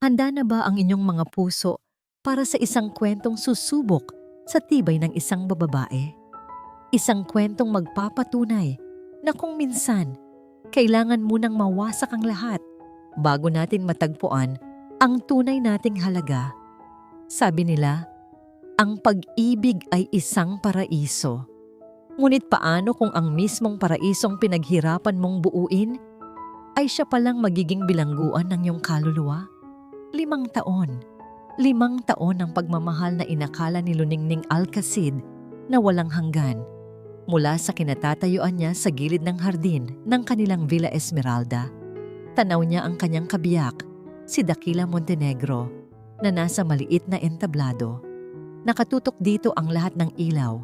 Handa na ba ang inyong mga puso para sa isang kwentong susubok sa tibay ng isang bababae? Isang kwentong magpapatunay na kung minsan, kailangan munang mawasak ang lahat bago natin matagpuan ang tunay nating halaga. Sabi nila, ang pag-ibig ay isang paraiso. Ngunit paano kung ang mismong paraisong pinaghirapan mong buuin ay siya palang magiging bilangguan ng iyong kaluluwa? 5 taon. 5 taon ng pagmamahal na inakala ni Luningning Alcacid na walang hanggan. Mula sa kinatatayuan niya sa gilid ng hardin ng kanilang Villa Esmeralda, tanaw niya ang kanyang kabiyak, si Daquila Montenegro, na nasa maliit na entablado. Nakatutok dito ang lahat ng ilaw,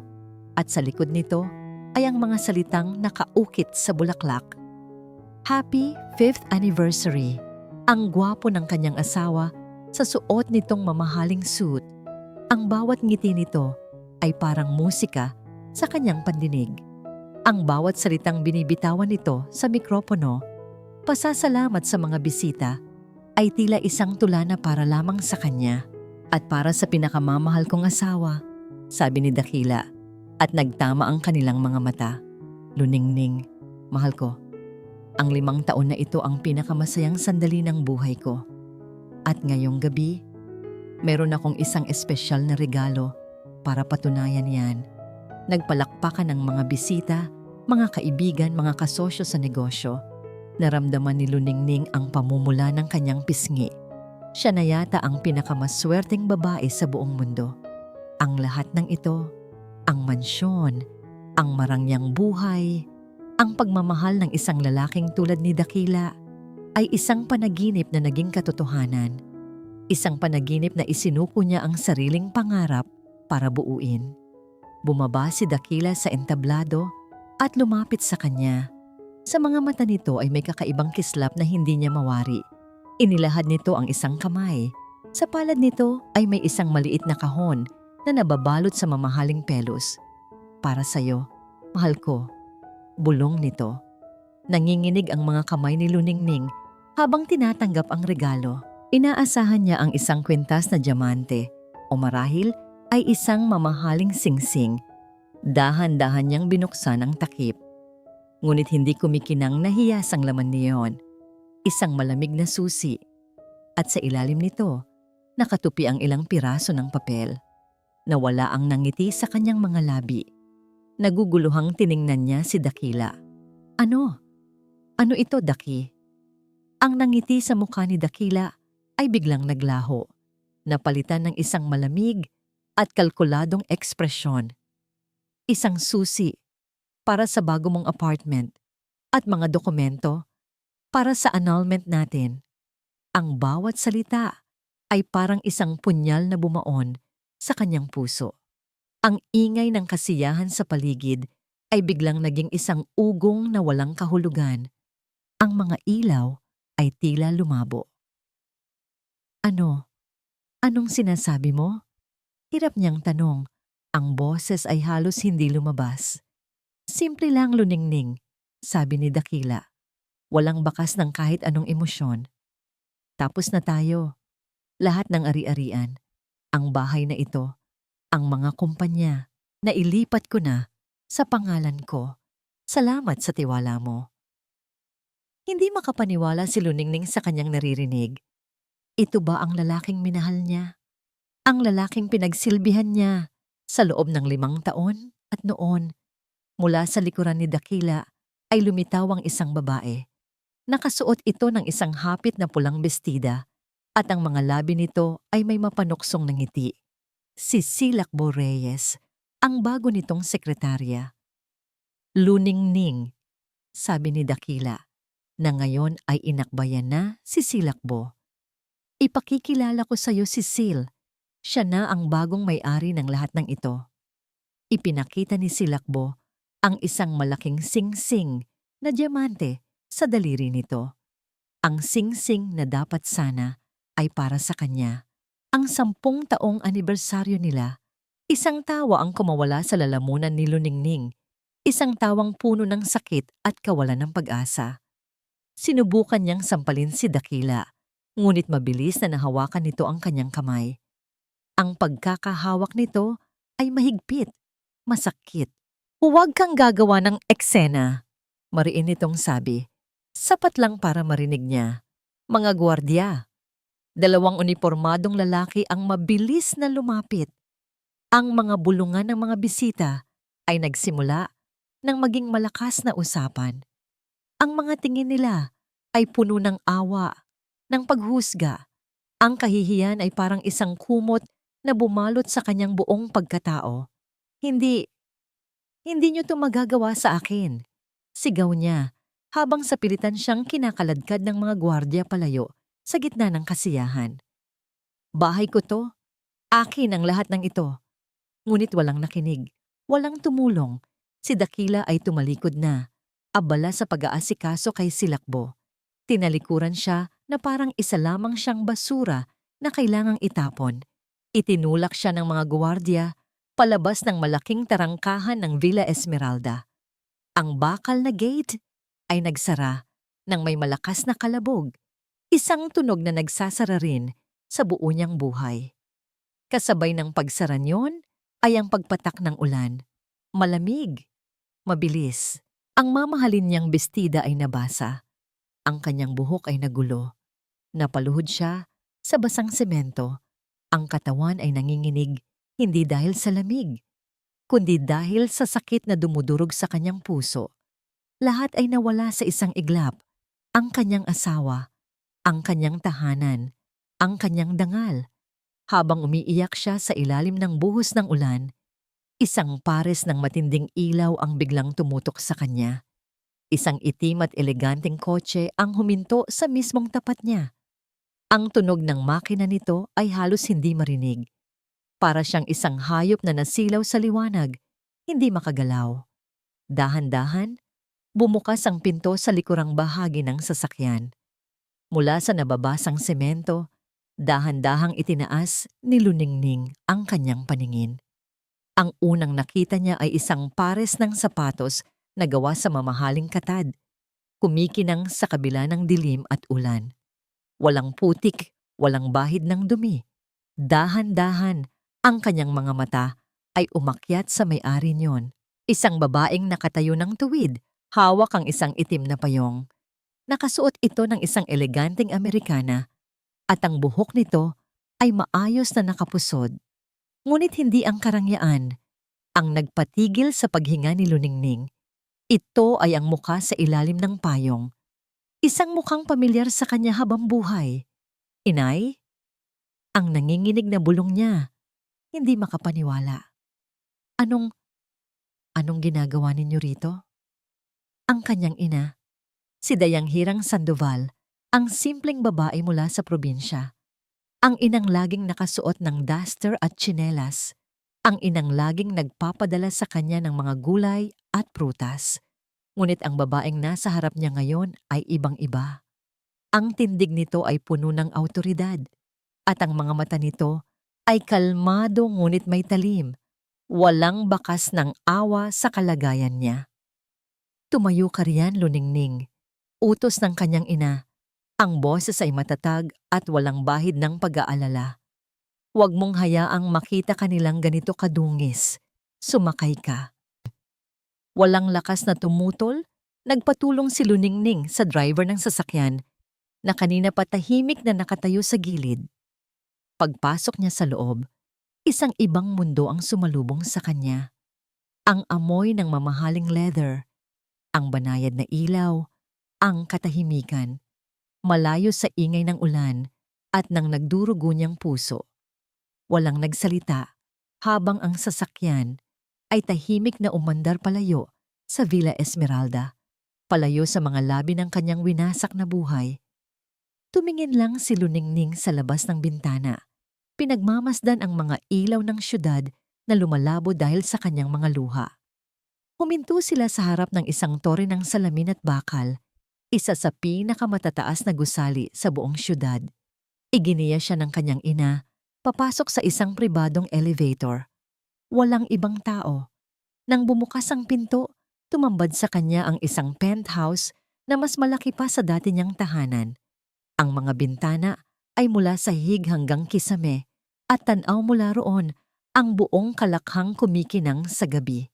at sa likod nito ay ang mga salitang nakaukit sa bulaklak. Happy 5th anniversary! Ang gwapo ng kanyang asawa sa suot nitong mamahaling suit. Ang bawat ngiti nito ay parang musika sa kanyang pandinig. Ang bawat salitang binibitawan nito sa mikropono, pasasalamat sa mga bisita, ay tila isang tula na para lamang sa kanya. At para sa pinakamamahal kong asawa, sabi ni Daquila, at nagtama ang kanilang mga mata. Luningning, mahal ko, ang 5 taon na ito ang pinakamasayang sandali ng buhay ko. At ngayong gabi, meron akong isang espesyal na regalo para patunayan yan. Nagpalakpakan ng mga bisita, mga kaibigan, mga kasosyo sa negosyo. Naramdaman ni Luningning ang pamumula ng kanyang pisngi. Siya na yata ang pinakamaswerteng babae sa buong mundo. Ang lahat ng ito, ang mansyon, ang marangyang buhay, ang pagmamahal ng isang lalaking tulad ni Daquila, ay isang panaginip na naging katotohanan. Isang panaginip na isinuko niya ang sariling pangarap para buuin. Bumaba si Daquila sa entablado at lumapit sa kanya. Sa mga mata nito ay may kakaibang kislap na hindi niya mawari. Inilahad nito ang isang kamay. Sa palad nito ay may isang maliit na kahon na nababalot sa mamahaling pelos. Para sa'yo, mahal ko, bulong nito. Nanginginig ang mga kamay ni Luningning habang tinatanggap ang regalo. Inaasahan niya ang isang kwintas na diamante o marahil ay isang mamahaling singsing. Dahan-dahan niyang binuksan ang takip. Ngunit hindi kumikinang nahiyas ang laman niyon. Isang malamig na susi. At sa ilalim nito, nakatupi ang ilang piraso ng papel. Nawala ang nangiti sa kanyang mga labi. Naguguluhang tiningnan niya si Daquila. Ano? Ano ito, Daki? Ang nangiti sa mukha ni Daquila ay biglang naglaho. Napalitan ng isang malamig at kalkuladong ekspresyon. Isang susi para sa bago mong apartment at mga dokumento para sa annulment natin. Ang bawat salita ay parang isang punyal na bumaon sa kanyang puso. Ang ingay ng kasiyahan sa paligid ay biglang naging isang ugong na walang kahulugan. Ang mga ilaw ay tila lumabo. Ano? Anong sinasabi mo? Hirap niyang tanong. Ang boses ay halos hindi lumabas. Simple lang, Luningning, sabi ni Daquila. Walang bakas ng kahit anong emosyon. Tapos na tayo. Lahat ng ari-arian. Ang bahay na ito. Ang mga kumpanya na ilipat ko na sa pangalan ko. Salamat sa tiwala mo. Hindi makapaniwala si Luningning sa kanyang naririnig. Ito ba ang lalaking minahal niya? Ang lalaking pinagsilbihan niya sa loob ng 5 taon? At noon, mula sa likuran ni Daquila ay lumitaw ang isang babae. Nakasuot ito ng isang hapit na pulang bestida at ang mga labi nito ay may mapanuksong na ngiti. Si Silacbo Reyes, ang bago nitong sekretarya. Luningning, sabi ni Daquila, na ngayon ay inakbayan na si Silacbo. Ipakikilala ko sa iyo si Sil. Siya na ang bagong may-ari ng lahat ng ito. Ipinakita ni Silacbo ang isang malaking singsing na diamante sa daliri nito. Ang singsing na dapat sana ay para sa kanya. Ang 10 taong anibersaryo nila. Isang tawa ang kumawala sa lalamunan ni Luningning. Isang tawang puno ng sakit at kawalan ng pag-asa. Sinubukan niyang sampalin si Daquila. Ngunit mabilis na nahawakan nito ang kanyang kamay. Ang pagkakahawak nito ay mahigpit, masakit. Huwag kang gagawa ng eksena, mariin nitong sabi. Sapat lang para marinig niya. Mga gwardiya. Dalawang unipormadong lalaki ang mabilis na lumapit. Ang mga bulungan ng mga bisita ay nagsimula ng maging malakas na usapan. Ang mga tingin nila ay puno ng awa, ng paghusga. Ang kahihiyan ay parang isang kumot na bumalot sa kanyang buong pagkatao. Hindi, hindi niyo to magagawa sa akin. Sigaw niya habang sa pilitan siyang kinakaladkad ng mga gwardya palayo sa gitna ng kasiyahan. Bahay ko to. Akin ang lahat ng ito. Ngunit walang nakinig. Walang tumulong. Si Dakila ay tumalikod na. Abala sa pag-aasikaso kay Silakbo. Tinalikuran siya na parang isa lamang siyang basura na kailangang itapon. Itinulak siya ng mga gwardiya palabas ng malaking tarangkahan ng Villa Esmeralda. Ang bakal na gate ay nagsara ng may malakas na kalabog. Isang tunog na nagsasara rin sa buo niyang buhay. Kasabay ng pagsara niyon ay ang pagpatak ng ulan. Malamig, mabilis. Ang mamahalin niyang bestida ay nabasa. Ang kanyang buhok ay nagulo. Napaluhod siya sa basang semento. Ang katawan ay nanginginig hindi dahil sa lamig, kundi dahil sa sakit na dumudurog sa kanyang puso. Lahat ay nawala sa isang iglap. Ang kanyang asawa, ang kanyang tahanan, ang kanyang dangal. Habang umiiyak siya sa ilalim ng buhos ng ulan, isang pares ng matinding ilaw ang biglang tumutok sa kanya. Isang itim at eleganteng kotse ang huminto sa mismong tapat niya. Ang tunog ng makina nito ay halos hindi marinig. Para siyang isang hayop na nasilaw sa liwanag, hindi makagalaw. Dahan-dahan, bumukas ang pinto sa likurang bahagi ng sasakyan. Mula sa nababasang semento, dahan-dahang itinaas ni Luningning ang kanyang paningin. Ang unang nakita niya ay isang pares ng sapatos na gawa sa mamahaling katad, kumikinang sa kabila ng dilim at ulan. Walang putik, walang bahid ng dumi. Dahan-dahan, ang kanyang mga mata ay umakyat sa may-ari niyon. Isang babaeng nakatayo ng tuwid, hawak ang isang itim na payong. Nakasuot ito ng isang eleganteng Amerikana at ang buhok nito ay maayos na nakapusod. Ngunit hindi ang karangyaan ang nagpatigil sa paghinga ni Luningning. Ito ay ang mukha sa ilalim ng payong. Isang mukhang pamilyar sa kanya habang buhay. Inay? Ang nanginginig na bulong niya, hindi makapaniwala. Anong ginagawa ninyo rito? Ang kanyang ina, si Dayang Hirang Sandoval, ang simpleng babae mula sa probinsya. Ang inang laging nakasuot ng duster at tsinelas. Ang inang laging nagpapadala sa kanya ng mga gulay at prutas. Ngunit ang babaeng nasa harap niya ngayon ay ibang-iba. Ang tindig nito ay puno ng awtoridad. At ang mga mata nito ay kalmado ngunit may talim. Walang bakas ng awa sa kalagayan niya. Tumayo ka riyan, Luningning. Utos ng kanyang ina. Ang boses ay matatag at walang bahid ng pag-aalala. Huwag mong hayaang makita kanilang ganito kadungis. Sumakay ka. Walang lakas na tumutol, nagpatulong si Luningning sa driver ng sasakyan na kanina pa tahimik na nakatayo sa gilid. Pagpasok niya sa loob, isang ibang mundo ang sumalubong sa kanya. Ang amoy ng mamahaling leather, ang banayad na ilaw, ang katahimikan, malayo sa ingay ng ulan at ng nagdurugo niyang puso. Walang nagsalita habang ang sasakyan ay tahimik na umandar palayo sa Villa Esmeralda, palayo sa mga labi ng kanyang winasak na buhay. Tumingin lang si Luningning sa labas ng bintana. Pinagmamasdan ang mga ilaw ng syudad na lumalabo dahil sa kanyang mga luha. Huminto sila sa harap ng isang tore ng salamin at bakal, isa sa pinakamatataas na gusali sa buong syudad. Iginiya siya ng kanyang ina, papasok sa isang pribadong elevator. Walang ibang tao. Nang bumukas ang pinto, tumambad sa kanya ang isang penthouse na mas malaki pa sa dati niyang tahanan. Ang mga bintana ay mula sahig hanggang kisame at tanaw mula roon ang buong kalakhang kumikinang sa gabi.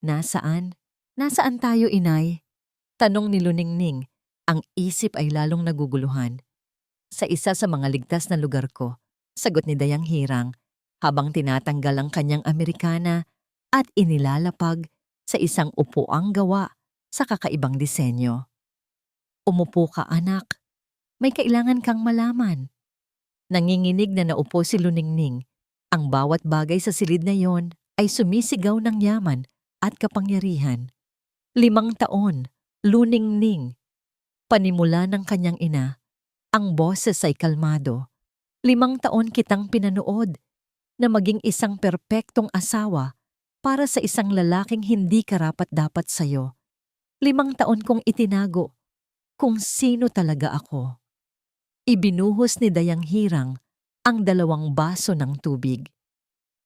Nasaan? Nasaan tayo, inay? Tanong ni Luningning. Ang isip ay lalong naguguluhan. Sa isa sa mga ligtas na lugar ko, sagot ni Dayang Hirang habang tinatanggal ang kanyang Amerikana at inilalapag sa isang upuang gawa sa kakaibang disenyo. Umupo ka, anak. May kailangan kang malaman. Nanginginig na naupo si Luningning. Ang bawat bagay sa silid na yon ay sumisigaw ng yaman at kapangyarihan. 5 taon, Luningning. Panimula ng kanyang ina. Ang boses ay kalmado. 5 taon kitang pinanood na maging isang perpektong asawa para sa isang lalaking hindi karapat-dapat sa'yo. 5 taon kong itinago kung sino talaga ako. Ibinuhos ni Dayang Hirang ang 2 baso ng tubig.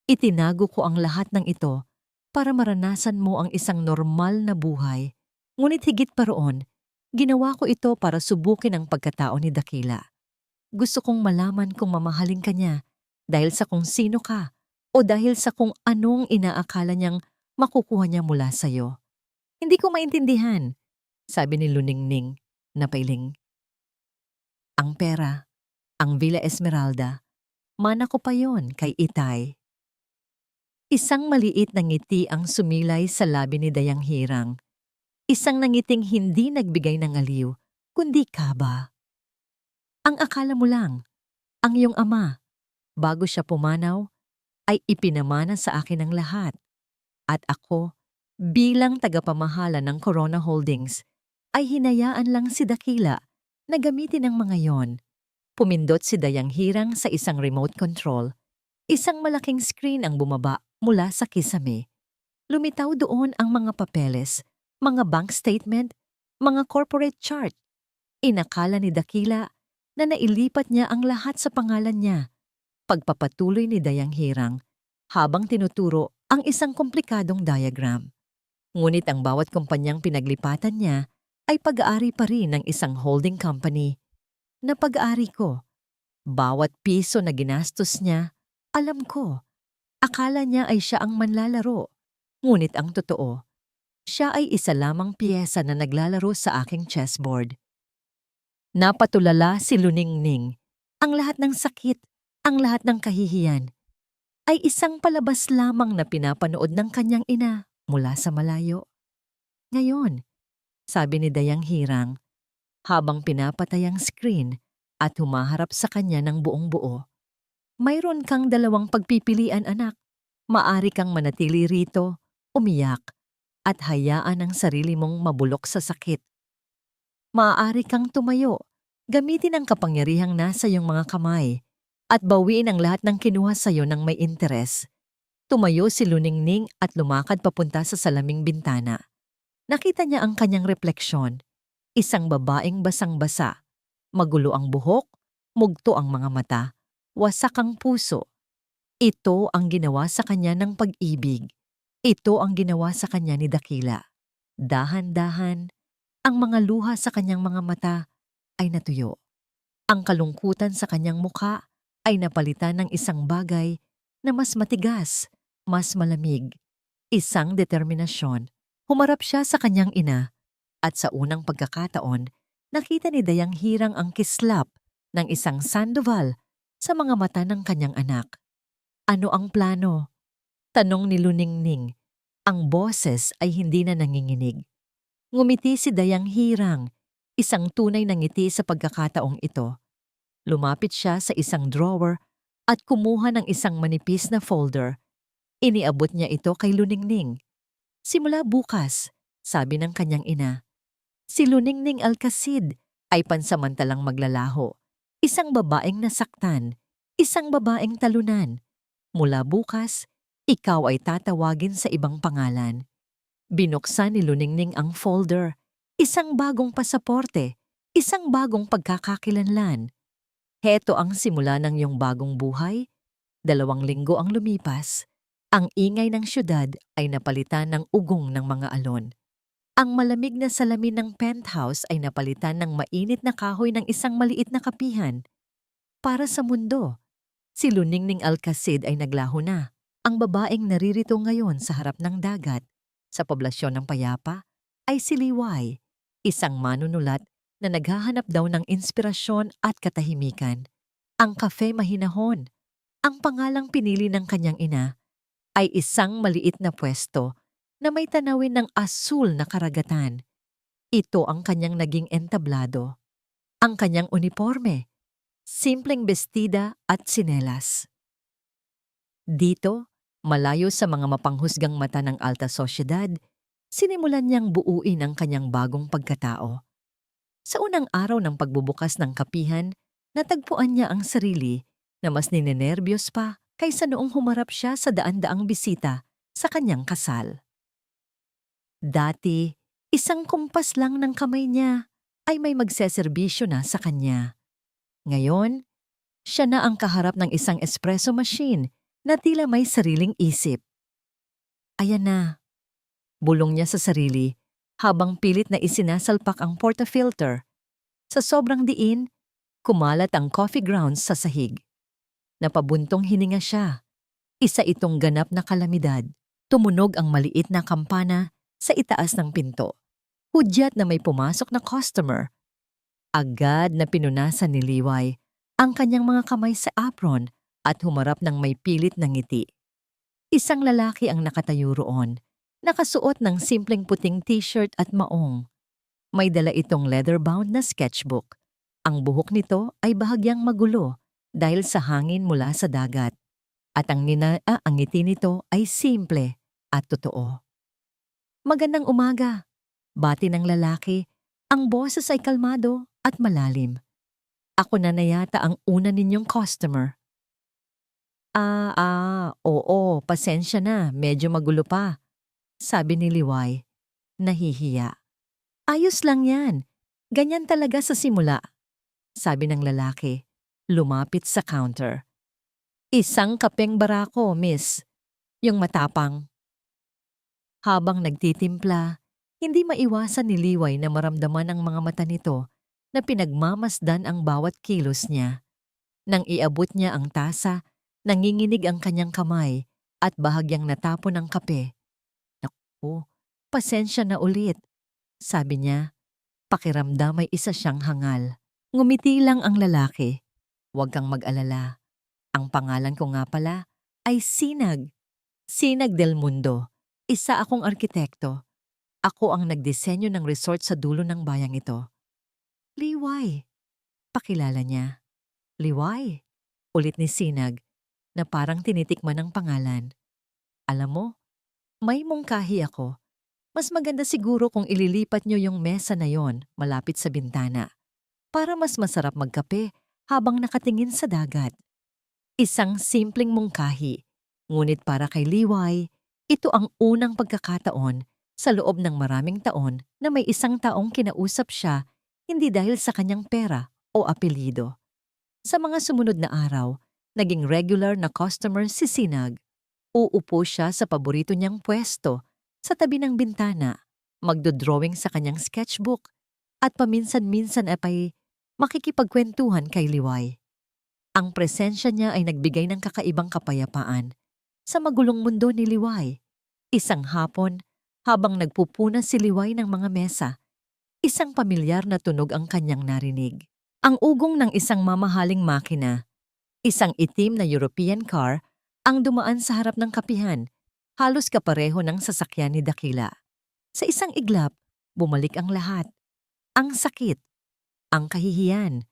Itinago ko ang lahat ng ito para maranasan mo ang isang normal na buhay. Ngunit higit pa roon, ginawa ko ito para subukin ang pagkatao ni Dakila. Gusto kong malaman kung mamahalin ka niya dahil sa kung sino ka o dahil sa kung anong inaakala niyang makukuha niya mula sa'yo. Hindi ko maintindihan, sabi ni Luningning na pailing. Ang pera, ang Villa Esmeralda, mana ko pa yon kay Itay. Isang maliit na ngiti ang sumilay sa labi ni Dayang Hirang. Isang nangiting hindi nagbigay ng aliw, kundi kaba. Ang akala mo lang, ang iyong ama, bago siya pumanaw, ay ipinamana sa akin ang lahat. At ako, bilang tagapamahala ng Corona Holdings, ay hinayaan lang si Dakila na gamitin ang mga yon. Pumindot si Dayang Hirang sa isang remote control. Isang malaking screen ang bumaba mula sa kisame. Lumitaw doon ang mga papeles, mga bank statement, mga corporate chart. Inakala ni Dakila na nailipat niya ang lahat sa pangalan niya. Pagpapatuloy ni Dayang Hirang habang tinuturo ang isang komplikadong diagram. Ngunit ang bawat kumpanyang pinaglipatan niya ay pag-aari pa rin ng isang holding company na pag-aari ko. Bawat piso na ginastos niya, alam ko. Akala niya ay siya ang manlalaro. Ngunit ang totoo, siya ay isa lamang piyesa na naglalaro sa aking chessboard. Napatulala si Luningning. Ang lahat ng sakit, ang lahat ng kahihiyan, ay isang palabas lamang na pinapanood ng kanyang ina mula sa malayo. Ngayon, sabi ni Dayang Hirang, habang pinapatay ang screen at humaharap sa kanya ng buong buo. Mayroon kang 2 pagpipilian, anak. Maari kang manatili rito, umiyak, at hayaan ang sarili mong mabulok sa sakit. Maaari kang tumayo, gamitin ang kapangyarihang nasa iyong mga kamay, at bawiin ang lahat ng kinuha sa iyo ng may interes. Tumayo si Luningning at lumakad papunta sa salaming bintana. Nakita niya ang kanyang refleksyon. Isang babaeng basang-basa. Magulo ang buhok, mugto ang mga mata, wasak ang puso. Ito ang ginawa sa kanya ng pag-ibig. Ito ang ginawa sa kanya ni Dakila. Dahan-dahan, ang mga luha sa kanyang mga mata ay natuyo. Ang kalungkutan sa kanyang mukha ay napalitan ng isang bagay na mas matigas, mas malamig. Isang determinasyon. Humarap siya sa kanyang ina at sa unang pagkakataon, nakita ni Dayang Hirang ang kislap ng isang Sandoval sa mga mata ng kanyang anak. Ano ang plano? Tanong ni Luningning. Ang boses ay hindi na nanginginig. Ngumiti si Dayang Hirang, isang tunay na ngiti sa pagkakataong ito. Lumapit siya sa isang drawer at kumuha ng isang manipis na folder. Iniabot niya ito kay Luningning. Simula bukas, sabi ng kanyang ina. Si Luningning Alcacid ay pansamantalang maglalaho. Isang babaeng nasaktan, isang babaeng talunan. Mula bukas, ikaw ay tatawagin sa ibang pangalan. Binuksan ni Luningning ang folder. Isang bagong pasaporte, isang bagong pagkakakilanlan. Heto ang simula ng iyong bagong buhay. 2 linggo ang lumipas. Ang ingay ng syudad ay napalitan ng ugong ng mga alon. Ang malamig na salamin ng penthouse ay napalitan ng mainit na kahoy ng isang maliit na kapihan. para sa mundo. Si Luningning Alcacid ay naglaho na. Ang babaeng naririto ngayon sa harap ng dagat, sa poblasyon ng Payapa, ay si Liway, isang manunulat na naghahanap daw ng inspirasyon at katahimikan. Ang kafe mahinahon. Ang pangalang pinili ng kanyang ina ay isang maliit na pwesto na may tanawin ng asul na karagatan. Ito ang kanyang naging entablado. Ang kanyang uniforme, simpleng bestida at sinelas. Dito, malayo sa mga mapanghusgang mata ng alta sosyedad, sinimulan niyang buuin ang kanyang bagong pagkatao. Sa unang araw ng pagbubukas ng kapihan, natagpuan niya ang sarili na mas ninenerbiyos pa kaysa noong humarap siya sa daan-daang bisita sa kanyang kasal. Dati, isang kumpas lang ng kamay niya ay may magseserbisyo na sa kanya. Ngayon, siya na ang kaharap ng isang espresso machine na tila may sariling isip. Ayan na, bulong niya sa sarili habang pilit na isinasalpak ang portafilter. Sa sobrang diin, kumalat ang coffee grounds sa sahig. Napabuntong hininga siya. Isa itong ganap na kalamidad. Tumunog ang maliit na kampana sa itaas ng pinto. Hudyat na may pumasok na customer. Agad na pinunasan ni Liway ang kanyang mga kamay sa apron at humarap ng may pilit na ngiti. Isang lalaki ang nakatayo roon, nakasuot ng simpleng puting t-shirt at maong. May dala itong leather-bound na sketchbook. Ang buhok nito ay bahagyang magulo dahil sa hangin mula sa dagat. At ang ngiti nito ay simple at totoo. Magandang umaga, bati ng lalaki. Ang boses ay kalmado at malalim. Ako na yata ang una ninyong customer. Oo, pasensya na, medyo magulo pa, sabi ni Liway, nahihiya. Ayos lang yan, ganyan talaga sa simula, sabi ng lalaki, lumapit sa counter. Isang kapeng barako, miss, yung matapang. Habang nagtitimpla, hindi maiwasan ni Liway na maramdaman ang mga mata nito na pinagmamasdan ang bawat kilos niya. Nang iabot niya ang tasa, nanginginig ang kanyang kamay at bahagyang natapon ang kape. Naku, pasensya na ulit, sabi niya. Pakiramdam may isa siyang hangal. Ngumiti lang ang lalaki. Huwag kang mag-alala. Ang pangalan ko nga pala ay Sinag. Sinag del Mundo. Isa akong arkitekto. Ako ang nagdisenyo ng resort sa dulo ng bayang ito. Liway, pakilala niya. Liway, ulit ni Sinag na parang tinitikman ng pangalan. Alam mo, may mungkahi ako. Mas maganda siguro kung ililipat niyo yung mesa na yon malapit sa bintana para mas masarap magkape habang nakatingin sa dagat. Isang simpleng mungkahi, ngunit para kay Liway, ito ang unang pagkakataon sa loob ng maraming taon na may isang taong kinausap siya hindi dahil sa kanyang pera o apelyido. Sa mga sumunod na araw, naging regular na customer si Sinag. Uupo siya sa paborito niyang pwesto sa tabi ng bintana, magdodrawing sa kanyang sketchbook at paminsan-minsan ay makikipagkwentuhan kay Liway. Ang presensya niya ay nagbigay ng kakaibang kapayapaan sa magulong mundo ni Liway. Isang hapon, habang nagpupunas si Liway ng mga mesa, isang pamilyar na tunog ang kanyang narinig. Ang ugong ng isang mamahaling makina, isang itim na European car, ang dumaan sa harap ng kapihan, halos kapareho ng sasakyan ni Dakila. Sa isang iglap, bumalik ang lahat. Ang sakit, ang kahihiyan,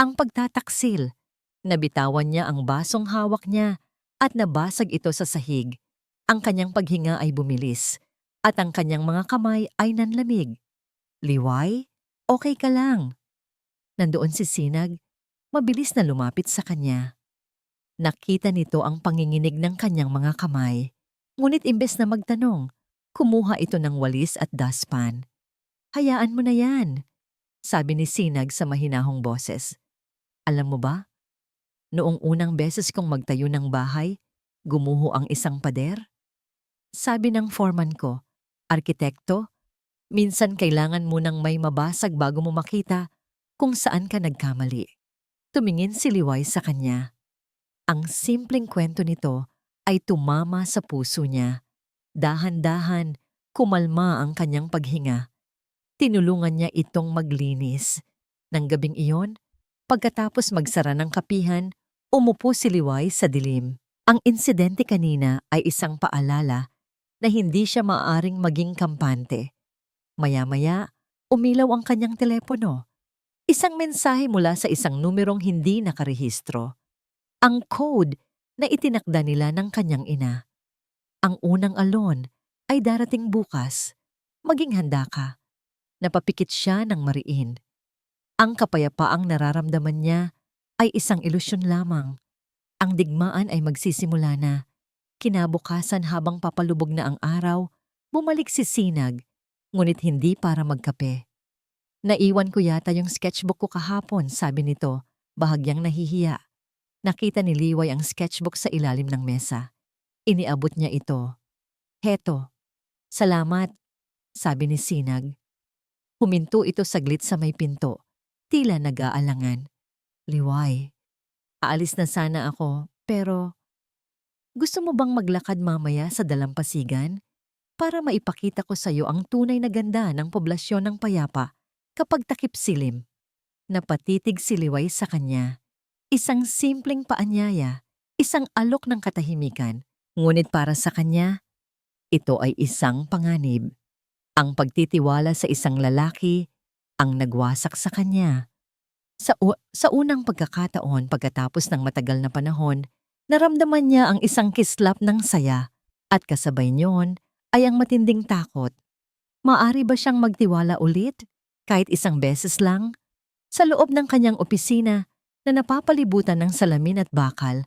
ang pagtataksil. Nabitawan niya ang basong hawak niya at nabasag ito sa sahig. Ang kanyang paghinga ay bumilis at ang kanyang mga kamay ay nanlamig. Liway, okay ka lang. Nandoon si Sinag, mabilis na lumapit sa kanya. Nakita nito ang panginginig ng kanyang mga kamay. Ngunit imbes na magtanong, kumuha ito ng walis at dustpan. Hayaan mo na yan, sabi ni Sinag sa mahinahong boses. Alam mo ba, noong unang beses kong magtayo ng bahay, gumuho ang isang pader. Sabi ng foreman ko, arkitekto, minsan kailangan mo nang may mabasag bago mo makita kung saan ka nagkamali. Tumingin si Liway sa kanya. Ang simpleng kwento nito ay tumama sa puso niya. Dahan-dahan, kumalma ang kanyang paghinga. Tinulungan niya itong maglinis. Nang gabing iyon, pagkatapos magsara ng kapihan, umupo si Liway sa dilim. Ang insidente kanina ay isang paalala na hindi siya maaaring maging kampante. Maya-maya, umilaw ang kanyang telepono. Isang mensahe mula sa isang numerong hindi nakarehistro. Ang code na itinakda nila ng kanyang ina. Ang unang alon ay darating bukas. Maging handa ka. Napapikit siya ng mariin. Ang kapayapaang nararamdaman niya ay isang ilusyon lamang. Ang digmaan ay magsisimula na. Kinabukasan habang papalubog na ang araw, bumalik si Sinag, ngunit hindi para magkape. Naiwan ko yata yung sketchbook ko kahapon, sabi nito, bahagyang nahihiya. Nakita ni Liway ang sketchbook sa ilalim ng mesa. Iniabot niya ito. Heto. Salamat, sabi ni Sinag. Huminto ito saglit sa may pinto. Tila nag-aalangan. Liway, aalis na sana ako, pero gusto mo bang maglakad mamaya sa dalampasigan para maipakita ko sa iyo ang tunay na ganda ng poblasyon ng Payapa kapag takip silim? Napatitig si Liway sa kanya. Isang simpleng paanyaya, isang alok ng katahimikan. Ngunit para sa kanya, ito ay isang panganib. Ang pagtitiwala sa isang lalaki ang nagwasak sa kanya. Sa unang pagkakataon pagkatapos ng matagal na panahon, naramdaman niya ang isang kislap ng saya at kasabay niyon ay ang matinding takot. Maari ba siyang magtiwala ulit kahit isang beses lang? Sa loob ng kanyang opisina na napapalibutan ng salamin at bakal,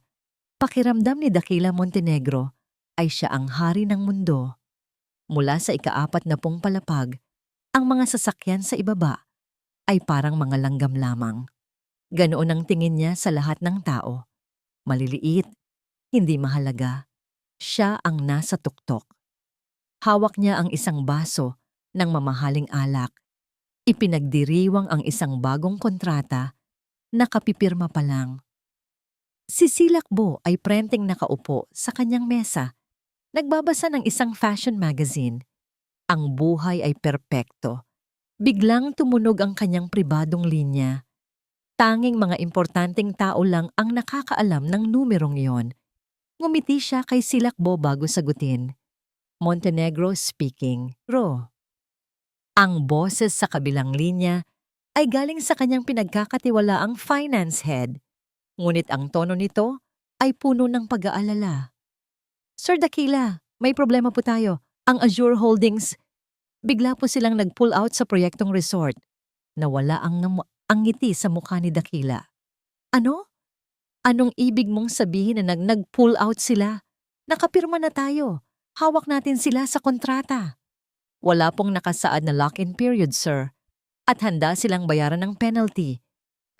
pakiramdam ni Dakila Montenegro ay siya ang hari ng mundo. Mula sa ika-40 palapag, ang mga sasakyan sa ibaba ay parang mga langgam lamang. Ganoon ang tingin niya sa lahat ng tao. Maliliit, hindi mahalaga. Siya ang nasa tuktok. Hawak niya ang isang baso ng mamahaling alak. Ipinagdiriwang ang isang bagong kontrata na kapipirma pa lang. Si Silakbo ay prenteng nakaupo sa kanyang mesa. Nagbabasa ng isang fashion magazine. Ang buhay ay perpekto. Biglang tumunog ang kanyang pribadong linya. Tanging mga importanteng tao lang ang nakakaalam ng numerong iyon. Ngumiti siya kay Silakbo bago sagutin. Montenegro speaking. Ang boses sa kabilang linya ay galing sa kanyang pinagkakatiwalaang finance head. Ngunit ang tono nito ay puno ng pag-aalala. Sir Dakila, may problema po tayo. Ang Azure Holdings, bigla po silang nag-pull out sa proyektong resort. Nawala ang ngiti sa mukha ni Dakila. Ano? Anong ibig mong sabihin na nag-pull out sila? Nakapirma na tayo. Hawak natin sila sa kontrata. Wala pong nakasaad na lock-in period, sir. At handa silang bayaran ng penalty.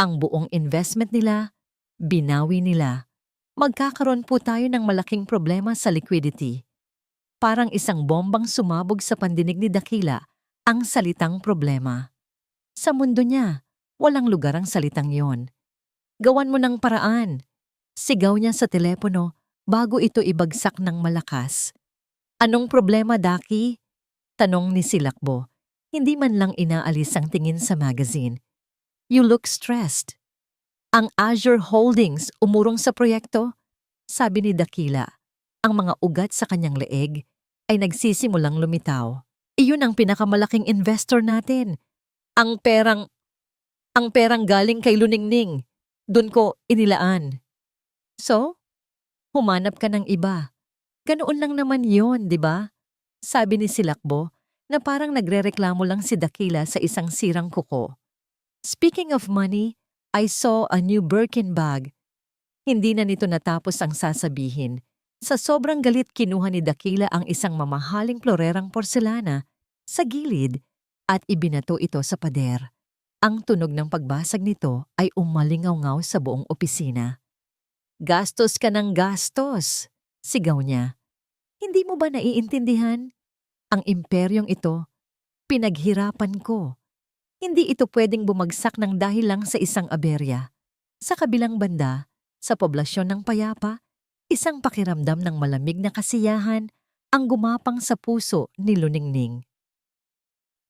Ang buong investment nila, binawi nila. Magkakaroon po tayo ng malaking problema sa liquidity. Parang isang bombang sumabog sa pandinig ni Dakila ang salitang problema. Sa mundo niya, walang lugar ang salitang yon. Gawan mo ng paraan. Sigaw niya sa telepono bago ito ibagsak ng malakas. Anong problema, Daki? Tanong ni Silakbo. Hindi man lang inaalis ang tingin sa magazine. You look stressed. Ang Azure Holdings umurong sa proyekto? Sabi ni Dakila. Ang mga ugat sa kanyang leeg ay nagsisimulang lumitaw. Iyon ang pinakamalaking investor natin. Ang perang galing kay Luningning. Doon ko inilaan. So, humanap ka ng iba. Ganoon lang naman yon, di ba? Sabi ni Silakbo na parang nagrereklamo lang si Dakila sa isang sirang kuko. Speaking of money, I saw a new Birkin bag. Hindi na nito natapos ang sasabihin. Sa sobrang galit kinuha ni Dakila ang isang mamahaling florerang porselana sa gilid at ibinato ito sa pader. Ang tunog ng pagbasag nito ay umalingaw-ngaw sa buong opisina. Gastos ka ng gastos, sigaw niya. Hindi mo ba naiintindihan? Ang imperyong ito, pinaghirapan ko. Hindi ito pwedeng bumagsak ng dahil lang sa isang aberya. Sa kabilang banda, sa poblasyon ng Payapa, isang pakiramdam ng malamig na kasiyahan ang gumapang sa puso ni Luningning.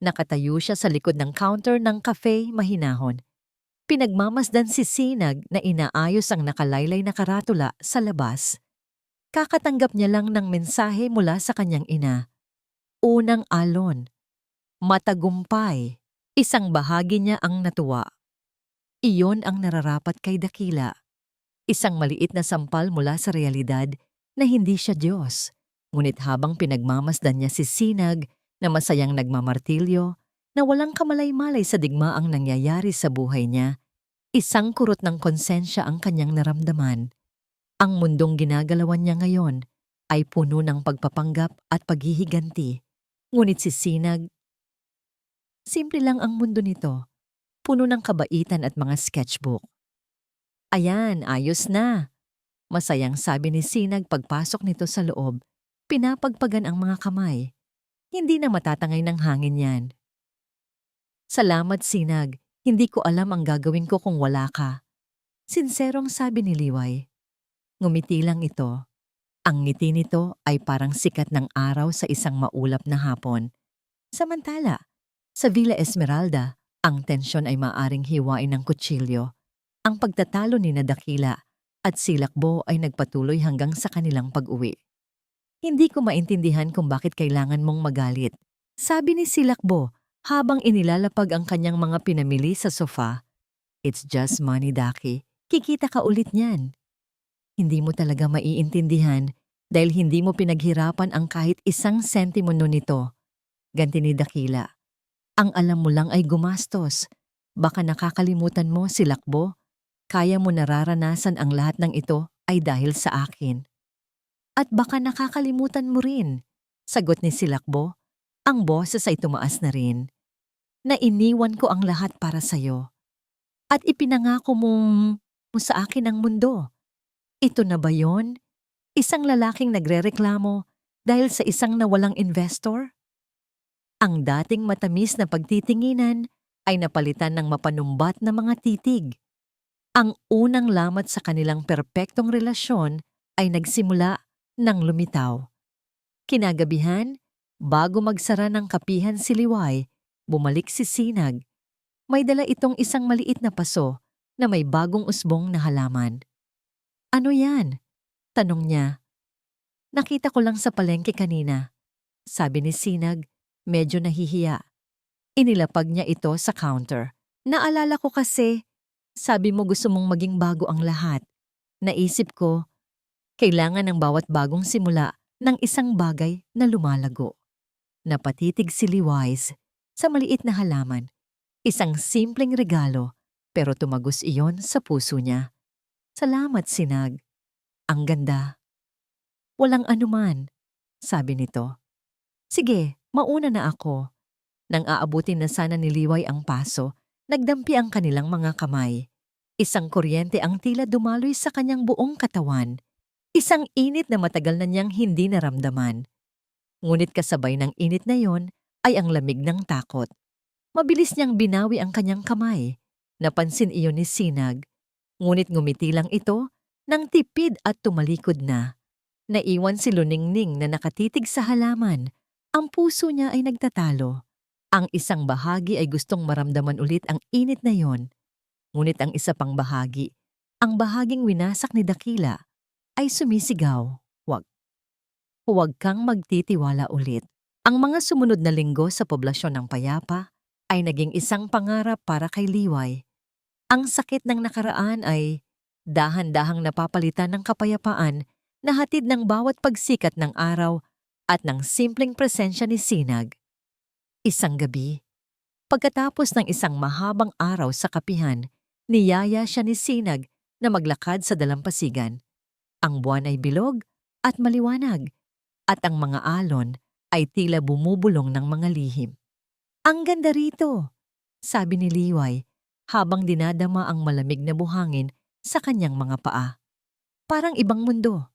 Nakatayo siya sa likod ng counter ng cafe mahinahon. Pinagmamasdan si Sinag na inaayos ang nakalaylay na karatula sa labas. Kakatanggap niya lang ng mensahe mula sa kanyang ina. Unang alon. Matagumpay. Isang bahagi niya ang natuwa. Iyon ang nararapat kay Dakila. Isang maliit na sampal mula sa realidad na hindi siya Diyos. Ngunit habang pinagmamasdan niya si Sinag na masayang nagmamartilyo, na walang kamalay-malay sa digmaang nangyayari sa buhay niya, isang kurot ng konsensya ang kanyang naramdaman. Ang mundong ginagalawan niya ngayon ay puno ng pagpapanggap at paghihiganti. Ngunit si Sinag, simple lang ang mundo nito, puno ng kabaitan at mga sketchbook. Ayan, ayos na. Masayang sabi ni Sinag pagpasok nito sa loob. Pinapagpagan ang mga kamay. Hindi na matatangay ng hangin yan. Salamat, Sinag. Hindi ko alam ang gagawin ko kung wala ka. Sinserong sabi ni Liway. Ngumiti lang ito. Ang ngiti nito ay parang sikat ng araw sa isang maulap na hapon. Samantala, sa Villa Esmeralda, ang tensyon ay maaring hiwain ng kutsilyo. Ang pagtatalo ni Dakila at Silakbo ay nagpatuloy hanggang sa kanilang pag-uwi. Hindi ko maintindihan kung bakit kailangan mong magalit. Sabi ni Silakbo habang inilalapag ang kanyang mga pinamili sa sofa. It's just money, Daki. Kikita ka ulit niyan. Hindi mo talaga maiintindihan dahil hindi mo pinaghirapan ang kahit isang sentimo nito. Ganti ni Dakila. Ang alam mo lang ay gumastos. Baka nakakalimutan mo, Silakbo. Kaya mo nararanasan ang lahat ng ito ay dahil sa akin. At baka nakakalimutan mo rin, sagot ni Silakbo. Ang boses ay tumaas na rin. Na iniwan ko ang lahat para sa'yo. At ipinangako mo sa akin ang mundo. Ito na ba yon? Isang lalaking nagrereklamo dahil sa isang nawalang investor? Ang dating matamis na pagtitinginan ay napalitan ng mapanumbat na mga titig. Ang unang lamat sa kanilang perpektong relasyon ay nagsimula nang lumitaw. Kinagabihan, bago magsara ng kapihan si Liway, bumalik si Sinag. May dala itong isang maliit na paso na may bagong usbong na halaman. Ano yan? Tanong niya. Nakita ko lang sa palengke kanina. Sabi ni Sinag, medyo nahihiya. Inilapag niya ito sa counter. Naalala ko kasi, sabi mo gusto mong maging bago ang lahat. Naisip ko, kailangan ng bawat bagong simula ng isang bagay na lumalago. Napatitig si Liwais sa maliit na halaman. Isang simpleng regalo, pero tumagos iyon sa puso niya. Salamat, Sinag. Ang ganda. Walang anuman, sabi nito. Sige, mauna na ako. Nang aabutin na sana ni Liway ang paso, nagdampi ang kanilang mga kamay. Isang kuryente ang tila dumaloy sa kanyang buong katawan. Isang init na matagal na niyang hindi naramdaman. Ngunit kasabay ng init na yon ay ang lamig ng takot. Mabilis niyang binawi ang kanyang kamay. Napansin iyon ni Sinag. Ngunit ngumiti lang ito nang tipid at tumalikod na. Naiwan si Luningning na nakatitig sa halaman. Ang puso niya ay nagtatalo. Ang isang bahagi ay gustong maramdaman ulit ang init na yon. Ngunit ang isa pang bahagi, ang bahaging winasak ni Dakila, ay sumisigaw. Huwag kang magtitiwala ulit. Ang mga sumunod na linggo sa poblasyon ng Payapa ay naging isang pangarap para kay Liway. Ang sakit ng nakaraan ay dahan-dahang napapalitan ng kapayapaan na hatid ng bawat pagsikat ng araw at ng simpleng presensya ni Sinag. Isang gabi, pagkatapos ng isang mahabang araw sa kapihan, niyaya siya ni Sinag na maglakad sa dalampasigan. Ang buwan ay bilog at maliwanag, at ang mga alon ay tila bumubulong ng mga lihim. Ang ganda rito, sabi ni Liway habang dinadama ang malamig na buhangin sa kanyang mga paa. Parang ibang mundo.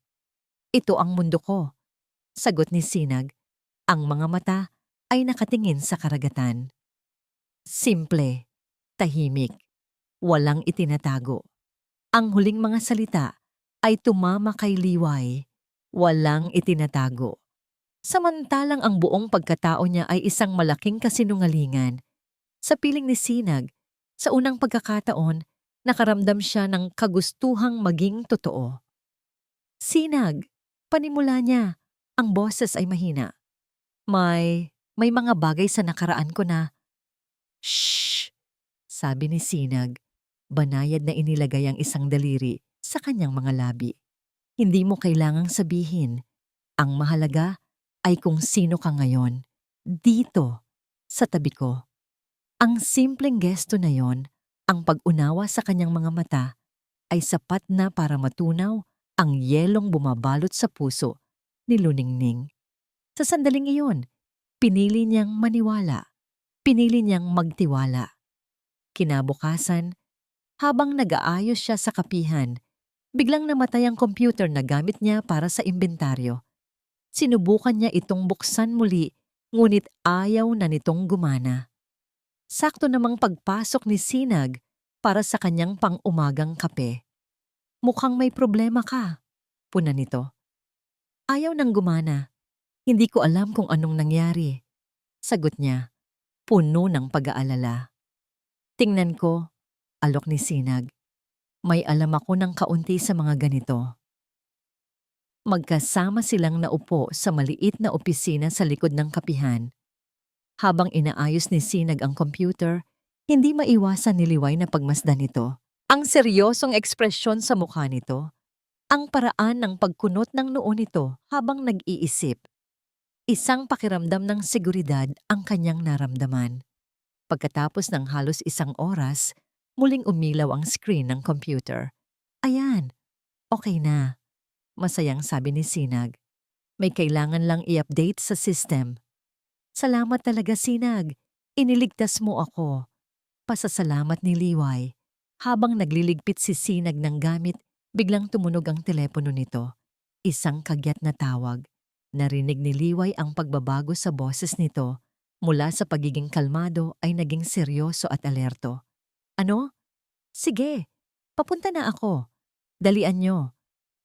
Ito ang mundo ko, sagot ni Sinag. Ang mga mata ay nakatingin sa karagatan. Simple, tahimik, walang itinatago. Ang huling mga salita ay tumama kay Liway. Walang itinatago. Samantalang ang buong pagkatao niya ay isang malaking kasinungalingan. Sa piling ni Sinag, sa unang pagkakataon, nakaramdam siya ng kagustuhang maging totoo. Sinag, panimula niya, ang boses ay mahina. May mga bagay sa nakaraan ko na, "Shh!" sabi ni Sinag, banayad na inilagay ang isang daliri sa kanyang mga labi. Hindi mo kailangang sabihin. Ang mahalaga ay kung sino ka ngayon, dito, sa tabi ko. Ang simpleng gesto na yon, ang pag-unawa sa kanyang mga mata, ay sapat na para matunaw ang yelong bumabalot sa puso ni Luningning. Sa sandaling iyon, pinili niyang maniwala, pinili niyang magtiwala. Kinabukasan, habang nag-aayos siya sa kapihan, biglang namatay ang computer na gamit niya para sa imbentaryo. Sinubukan niya itong buksan muli, ngunit ayaw na nitong gumana. Sakto namang pagpasok ni Sinag para sa kanyang pang-umagang kape. "Mukhang may problema ka," puna nito. "Ayaw nang gumana. Hindi ko alam kung anong nangyari," sagot niya, puno ng pag-aalala. "Tingnan ko," alok ni Sinag. "May alam ako ng kaunti sa mga ganito." Magkasama silang naupo sa maliit na opisina sa likod ng kapihan. Habang inaayos ni Sinag ang computer, hindi maiwasan ni Liway na pagmasdan nito. Ang seryosong ekspresyon sa mukha nito, ang paraan ng pagkunot ng noo nito habang nag-iisip. Isang pakiramdam ng seguridad ang kanyang naramdaman. Pagkatapos ng halos 1 oras, muling umilaw ang screen ng computer. "Ayan, okay na," masayang sabi ni Sinag. "May kailangan lang i-update sa system." "Salamat talaga, Sinag. Iniligtas mo ako." Pasasalamat ni Liway. Habang nagliligpit si Sinag ng gamit, biglang tumunog ang telepono nito. Isang kagyat na tawag. Narinig ni Liway ang pagbabago sa boses nito. Mula sa pagiging kalmado ay naging seryoso at alerto. "Ano? Sige, papunta na ako. Dalian nyo,"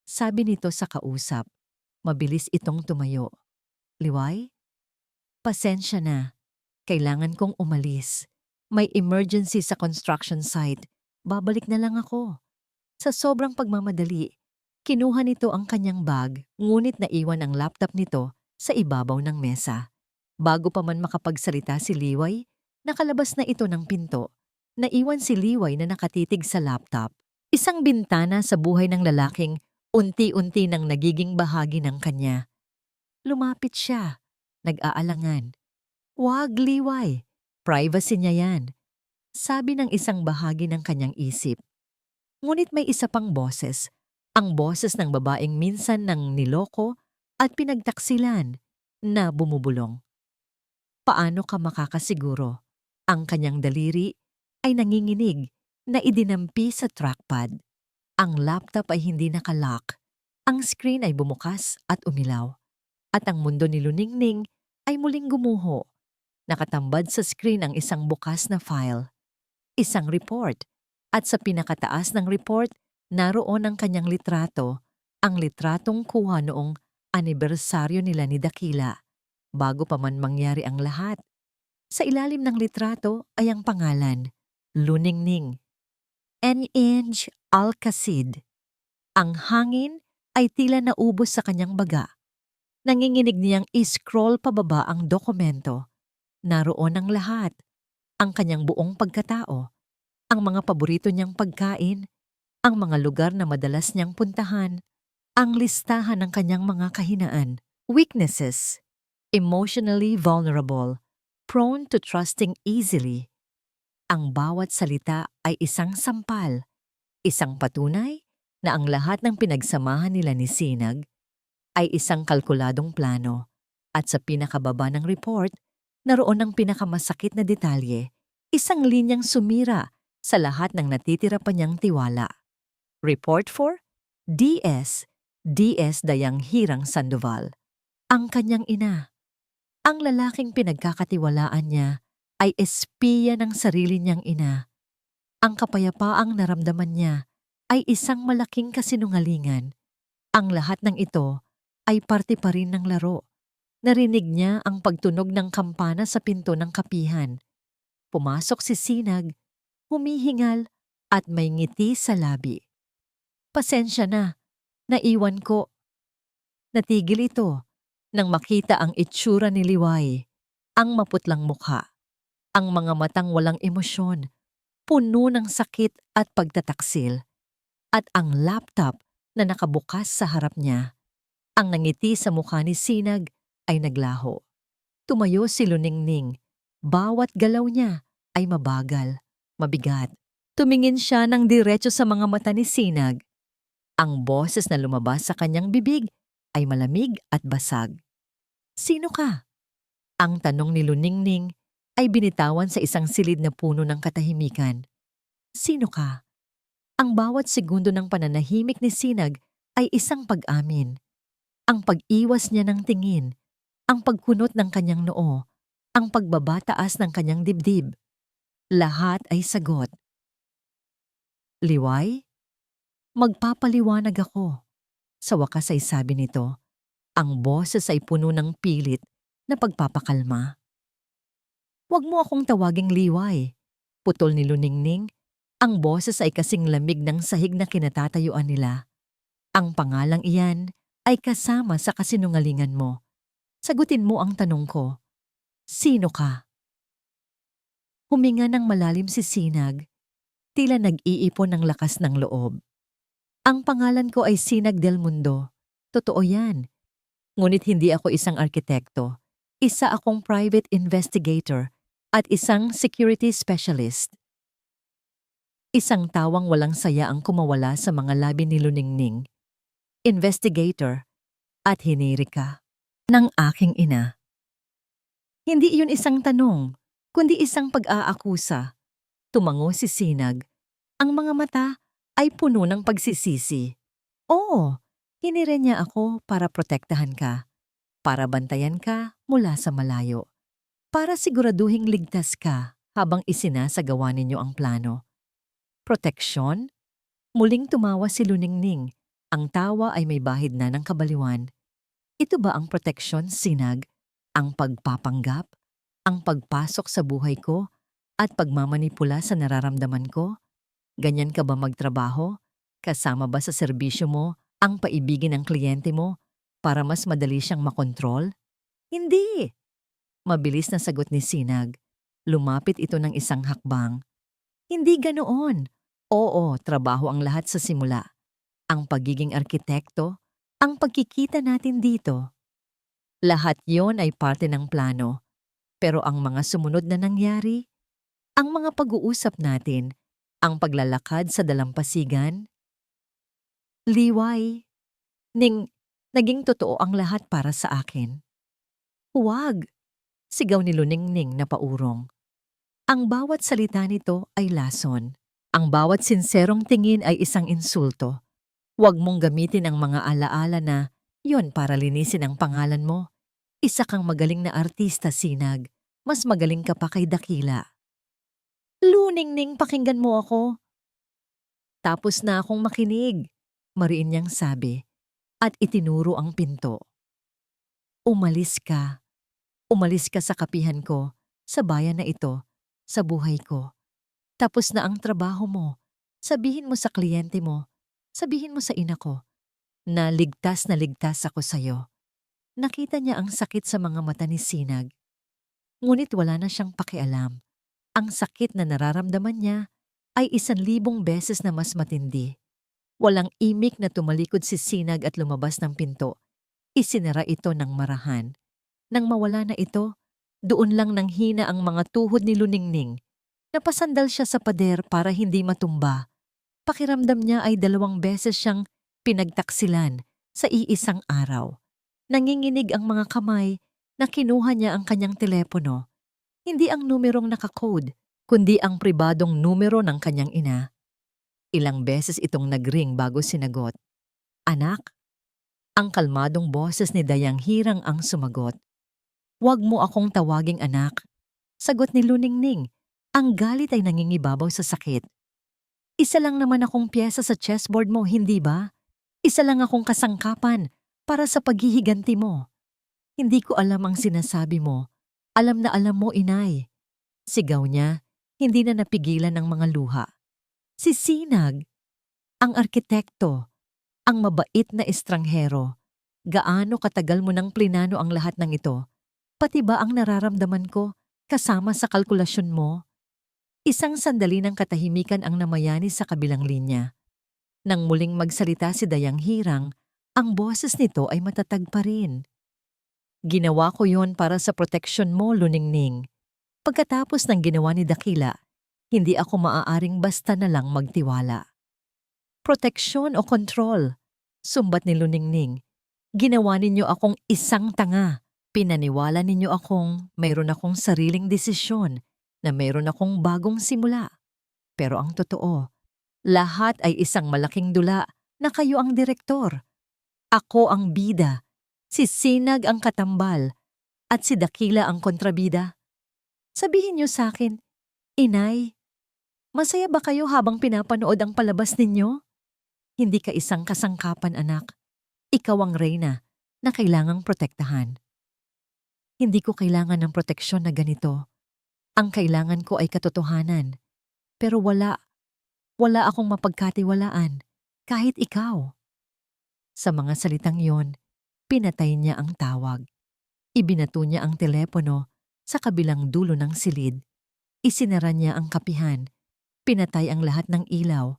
sabi nito sa kausap. Mabilis itong tumayo. "Liway? Pasensya na. Kailangan kong umalis. May emergency sa construction site. Babalik na lang ako." Sa sobrang pagmamadali, kinuha nito ang kanyang bag, ngunit naiwan ang laptop nito sa ibabaw ng mesa. Bago pa man makapagsalita si Liway, nakalabas na ito ng pinto. Naiwan si Liway na nakatitig sa laptop. Isang bintana sa buhay ng lalaking unti-unti nang nagiging bahagi ng kanya. Lumapit siya, nag-aalangan. "Wag, Liway. Privacy niya yan," sabi ng isang bahagi ng kanyang isip. Ngunit may isa pang boses, ang boses ng babaeng minsan nang niloko at pinagtaksilan na bumubulong. Paano ka makakasiguro? Ang kanyang daliri ay nanginginig na idinampi sa trackpad. Ang laptop ay hindi nakalock. Ang screen ay bumukas at umilaw. At ang mundo ni Luningning ay muling gumuho. Nakatambad sa screen ang isang bukas na file. Isang report. At sa pinakataas ng report, naroon ang kanyang litrato. Ang litratong kuha noong anibersaryo nila ni Dakila, bago pa man mangyari ang lahat. Sa ilalim ng litrato ay ang pangalan, Luningning. N.Ing. Alcacid. Ang hangin ay tila naubos sa kanyang baga. Nanginginig niyang i-scroll pababa ang dokumento. Naroon ang lahat. Ang kanyang buong pagkatao. Ang mga paborito niyang pagkain. Ang mga lugar na madalas niyang puntahan. Ang listahan ng kanyang mga kahinaan. Weaknesses. Emotionally vulnerable. Prone to trusting easily. Ang bawat salita ay isang sampal. Isang patunay na ang lahat ng pinagsamahan nila ni Sinag ay isang kalkuladong plano. At sa pinakababa ng report, naroon ang pinakamasakit na detalye, isang linyang sumira sa lahat ng natitira pa niyang tiwala. Report for D.S. Dayang Hirang Sandoval. Ang kanyang ina. Ang lalaking pinagkakatiwalaan niya ay espiya ng sarili niyang ina. Ang kapayapaang naramdaman niya ay isang malaking kasinungalingan. Ang lahat ng ito ay parte pa rin ng laro. Narinig niya ang pagtunog ng kampana sa pinto ng kapihan. Pumasok si Sinag, humihingal at may ngiti sa labi. Pasensya na, naiwan ko. Natigil ito nang makita ang itsura ni Liway, ang maputlang mukha, ang mga matang walang emosyon, puno ng sakit at pagtataksil, at ang laptop na nakabukas sa harap niya. Ang nangiti sa mukha ni Sinag ay naglaho. Tumayo si Luningning. Bawat galaw niya ay mabagal, mabigat. Tumingin siya ng diretso sa mga mata ni Sinag. Ang boses na lumabas sa kanyang bibig ay malamig at basag. Sino ka? Ang tanong ni Luningning ay binitawan sa isang silid na puno ng katahimikan. Sino ka? Ang bawat segundo ng pananahimik ni Sinag ay isang pag-amin. Ang pag-iwas niya ng tingin, ang pagkunot ng kanyang noo, ang pagbabataas ng kanyang dibdib. Lahat ay sagot. Liway? Magpapaliwanag ako. Sa wakas ay sabi nito. Ang boses ay puno ng pilit na pagpapakalma. Huwag mo akong tawaging Liway. Putol ni Luningning. Ang boses ay kasing lamig ng sahig na kinatatayuan nila. Ang pangalang iyan ay kasama sa kasinungalingan mo. Sagutin mo ang tanong ko. Sino ka? Huminga ng malalim si Sinag. Tila nag-iipon ng lakas ng loob. Ang pangalan ko ay Sinag del Mundo. Totoo yan. Ngunit hindi ako isang arkitekto. Isa akong private investigator at isang security specialist. Isang tawang walang saya ang kumawala sa mga labi ni Luningning. Investigator at hinirika ng aking ina. Hindi iyon isang tanong, kundi isang pag-aakusa. Tumango si Sinag. Ang mga mata ay puno ng pagsisisi. Oo, hinire niya ako para protektahan ka, para bantayan ka mula sa malayo, para siguraduhing ligtas ka habang isinasagawa ninyo ang plano. Proteksyon? Muling tumawa si Luningning. Ang tawa ay may bahid na ng kabaliwan. Ito ba ang proteksyon, Sinag? Ang pagpapanggap? Ang pagpasok sa buhay ko at pagmamanipula sa nararamdaman ko? Ganyan ka ba magtrabaho? Kasama ba sa serbisyo mo ang paibigin ng kliyente mo para mas madali siyang makontrol? Hindi! Mabilis na sagot ni Sinag. Lumapit ito ng isang hakbang. Hindi ganoon. Oo, trabaho ang lahat sa simula. Ang pagiging arkitekto, ang pagkikita natin dito. Lahat yon ay parte ng plano. Pero ang mga sumunod na nangyari, ang mga pag-uusap natin, ang paglalakad sa dalampasigan, Liway, naging totoo ang lahat para sa akin. Huwag! Sigaw ni Luningning na paurong. Ang bawat salita nito ay lason. Ang bawat sinserong tingin ay isang insulto. Huwag mong gamitin ang mga alaala na yon para linisin ang pangalan mo. Isa kang magaling na artista, Sinag. Mas magaling ka pa kay Dakila. Luningning, pakinggan mo ako. Tapos na akong makinig, mariin niyang sabi, at itinuro ang pinto. Umalis ka. Umalis ka sa kapihan ko, sa bayan na ito, sa buhay ko. Tapos na ang trabaho mo. Sabihin mo sa kliyente mo, sabihin mo sa ina ko, na ligtas ako sa'yo. Nakita niya ang sakit sa mga mata ni Sinag. Ngunit wala na siyang pakialam. Ang sakit na nararamdaman niya ay 1,000 beses na mas matindi. Walang imik na tumalikod si Sinag at lumabas ng pinto. Isinara ito ng marahan. Nang mawala na ito, doon lang nang hina ang mga tuhod ni Luningning. Napasandal siya sa pader para hindi matumba. Pakiramdam niya ay 2 beses siyang pinagtaksilan sa iisang araw. Nanginginig ang mga kamay na kinuha niya ang kanyang telepono. Hindi ang numerong nakakode, kundi ang pribadong numero ng kanyang ina. Ilang beses itong nagring bago sinagot. Anak? Ang kalmadong boses ni Dayang Hirang ang sumagot. Huwag mo akong tawaging anak. Sagot ni Luningning. Ang galit ay nangingibabaw sa sakit. Isa lang naman akong piyesa sa chessboard mo, hindi ba? Isa lang akong kasangkapan para sa paghihiganti mo. Hindi ko alam ang sinasabi mo. Alam na alam mo, inay. Sigaw niya, hindi na napigilan ng mga luha. Si Sinag, ang arkitekto, ang mabait na estranghero. Gaano katagal mo nang plinano ang lahat ng ito? Pati ba ang nararamdaman ko kasama sa kalkulasyon mo? Isang sandali ng katahimikan ang namayani sa kabilang linya. Nang muling magsalita si Dayang Hirang, ang boses nito ay matatag pa rin. Ginawa ko yon para sa proteksyon mo, Luningning. Pagkatapos ng ginawa ni Dakila, hindi ako maaaring basta na lang magtiwala. Proteksyon o kontrol? Sumbat ni Luningning. Ginawa ninyo akong isang tanga. Pinaniwala ninyo akong mayroon akong sariling desisyon, na mayroon akong bagong simula. Pero ang totoo, lahat ay isang malaking dula na kayo ang direktor. Ako ang bida, si Sinag ang katambal, at si Dakila ang kontrabida. Sabihin niyo sa akin, Inay, masaya ba kayo habang pinapanood ang palabas ninyo? Hindi ka isang kasangkapan, anak. Ikaw ang reyna na kailangang protektahan. Hindi ko kailangan ng proteksyon na ganito. Ang kailangan ko ay katotohanan. Pero wala akong mapagkatiwalaan, kahit ikaw. Sa mga salitang yon, pinatay niya ang tawag. Ibinato niya ang telepono sa kabilang dulo ng silid. Isinara niya ang kapihan. Pinatay ang lahat ng ilaw.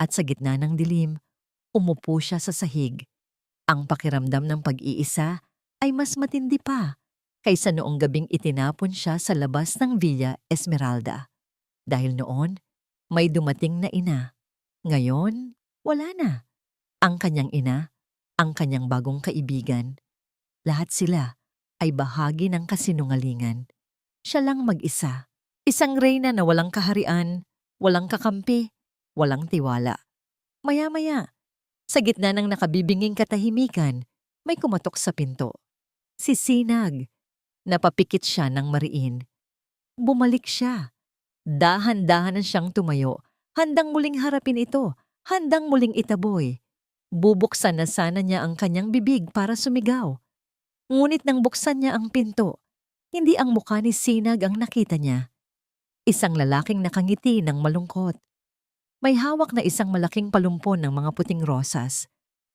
At sa gitna ng dilim, umupo siya sa sahig. Ang pakiramdam ng pag-iisa ay mas matindi pa kaysa noong gabing itinapon siya sa labas ng Villa Esmeralda. Dahil noon, may dumating na ina. Ngayon, wala na. Ang kanyang ina, ang kanyang bagong kaibigan. Lahat sila ay bahagi ng kasinungalingan. Siya lang mag-isa. Isang reyna na walang kaharian, walang kakampi, walang tiwala. Maya-maya, sa gitna ng nakabibinging katahimikan, may kumatok sa pinto. Si Sinag. Napapikit siya ng mariin. Bumalik siya. Dahan-dahan na siyang tumayo. Handang muling harapin ito. Handang muling itaboy. Bubuksan na sana niya ang kanyang bibig para sumigaw. Ngunit nang buksan niya ang pinto, hindi ang mukha ni Sinag ang nakita niya. Isang lalaking nakangiti ng malungkot. May hawak na isang malaking palumpon ng mga puting rosas.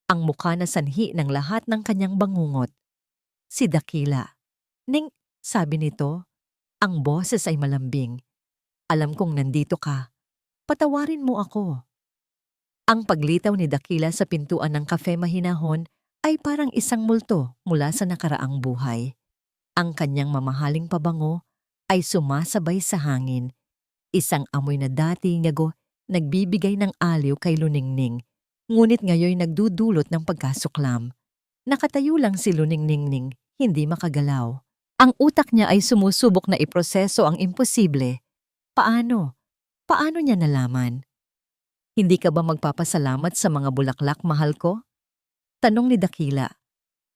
Ang mukha na sanhi ng lahat ng kanyang bangungot. Si Dakila. Ning, sabi nito, ang boses ay malambing. Alam kong nandito ka. Patawarin mo ako. Ang paglitaw ni Dakila sa pintuan ng kafe mahinahon ay parang isang multo mula sa nakaraang buhay. Ang kanyang mamahaling pabango ay sumasabay sa hangin. Isang amoy na dati nagbibigay ng aliw kay Luningning, ngunit ngayon nagdudulot ng pagkasuklam. Nakatayo lang si Luningning, hindi makagalaw. Ang utak niya ay sumusubok na iproseso ang imposible. Paano? Paano niya nalaman? Hindi ka ba magpapasalamat sa mga bulaklak, mahal ko? Tanong ni Dakila.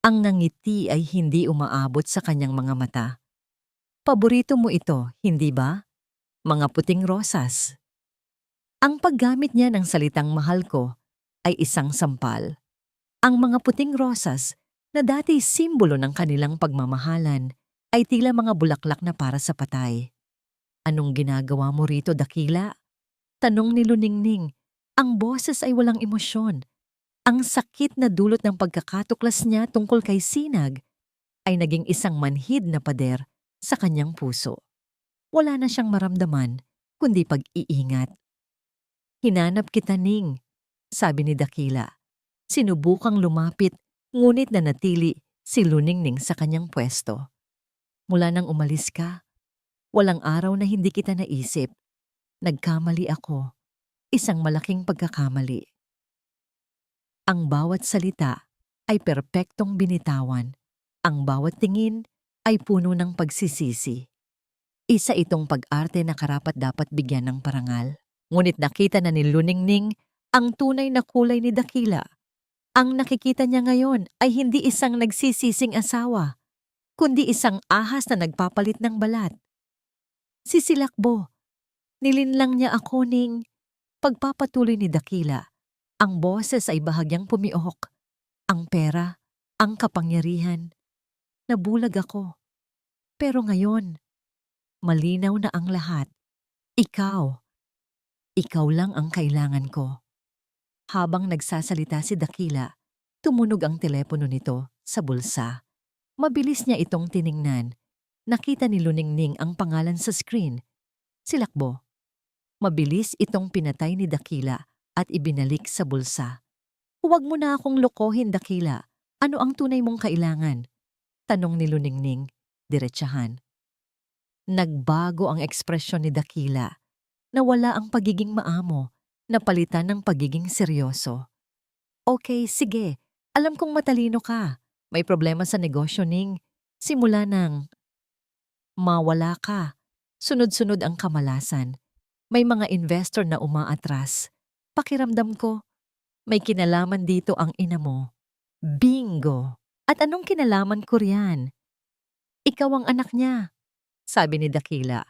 Ang nangiti ay hindi umaabot sa kanyang mga mata. Paborito mo ito, hindi ba? Mga puting rosas. Ang paggamit niya ng salitang mahal ko ay isang sampal. Ang mga puting rosas na dati simbolo ng kanilang pagmamahalan ay tila mga bulaklak na para sa patay. Anong ginagawa mo rito, Dakila? Tanong ni Luningning. Ang boses ay walang emosyon. Ang sakit na dulot ng pagkakatuklas niya tungkol kay Sinag ay naging isang manhid na pader sa kanyang puso. Wala na siyang maramdaman kundi pag-iingat. Hinanap kita, Ning, sabi ni Dakila. Sinubukang lumapit ngunit nanatili si Luningning sa kanyang pwesto. Mula nang umalis ka, walang araw na hindi kita naisip. Nagkamali ako. Isang malaking pagkakamali. Ang bawat salita ay perpektong binitawan. Ang bawat tingin ay puno ng pagsisisi. Isa itong pag-arte na karapat-dapat bigyan ng parangal. Ngunit nakita na ni Luningning ang tunay na kulay ni Dakila. Ang nakikita niya ngayon ay hindi isang nagsisising asawa, kundi isang ahas na nagpapalit ng balat. Sisilakbo. Nilinlang niya ako, Ning. Pagpapatuloy ni Dakila, ang boses ay bahagyang pumiok. Ang pera, ang kapangyarihan. Nabulag ako. Pero ngayon, malinaw na ang lahat. Ikaw, ikaw lang ang kailangan ko. Habang nagsasalita si Dakila, tumunog ang telepono nito sa bulsa. Mabilis niya itong tiningnan. Nakita ni Luningning ang pangalan sa screen. Silakbo. Mabilis itong pinatay ni Dakila at ibinalik sa bulsa. Huwag mo na akong lokohin, Dakila. Ano ang tunay mong kailangan? Tanong ni Luningning, diretsahan. Nagbago ang ekspresyon ni Dakila. Nawala ang pagiging maamo, napalitan ng pagiging seryoso. Okay, sige. Alam kong matalino ka. May problema sa negosyo, Ning. Simula nang mawala ka. Sunod-sunod ang kamalasan. May mga investor na umaatras. Pakiramdam ko, may kinalaman dito ang ina mo. Bingo! At anong kinalaman ko riyan? Ikaw ang anak niya, sabi ni Dakila.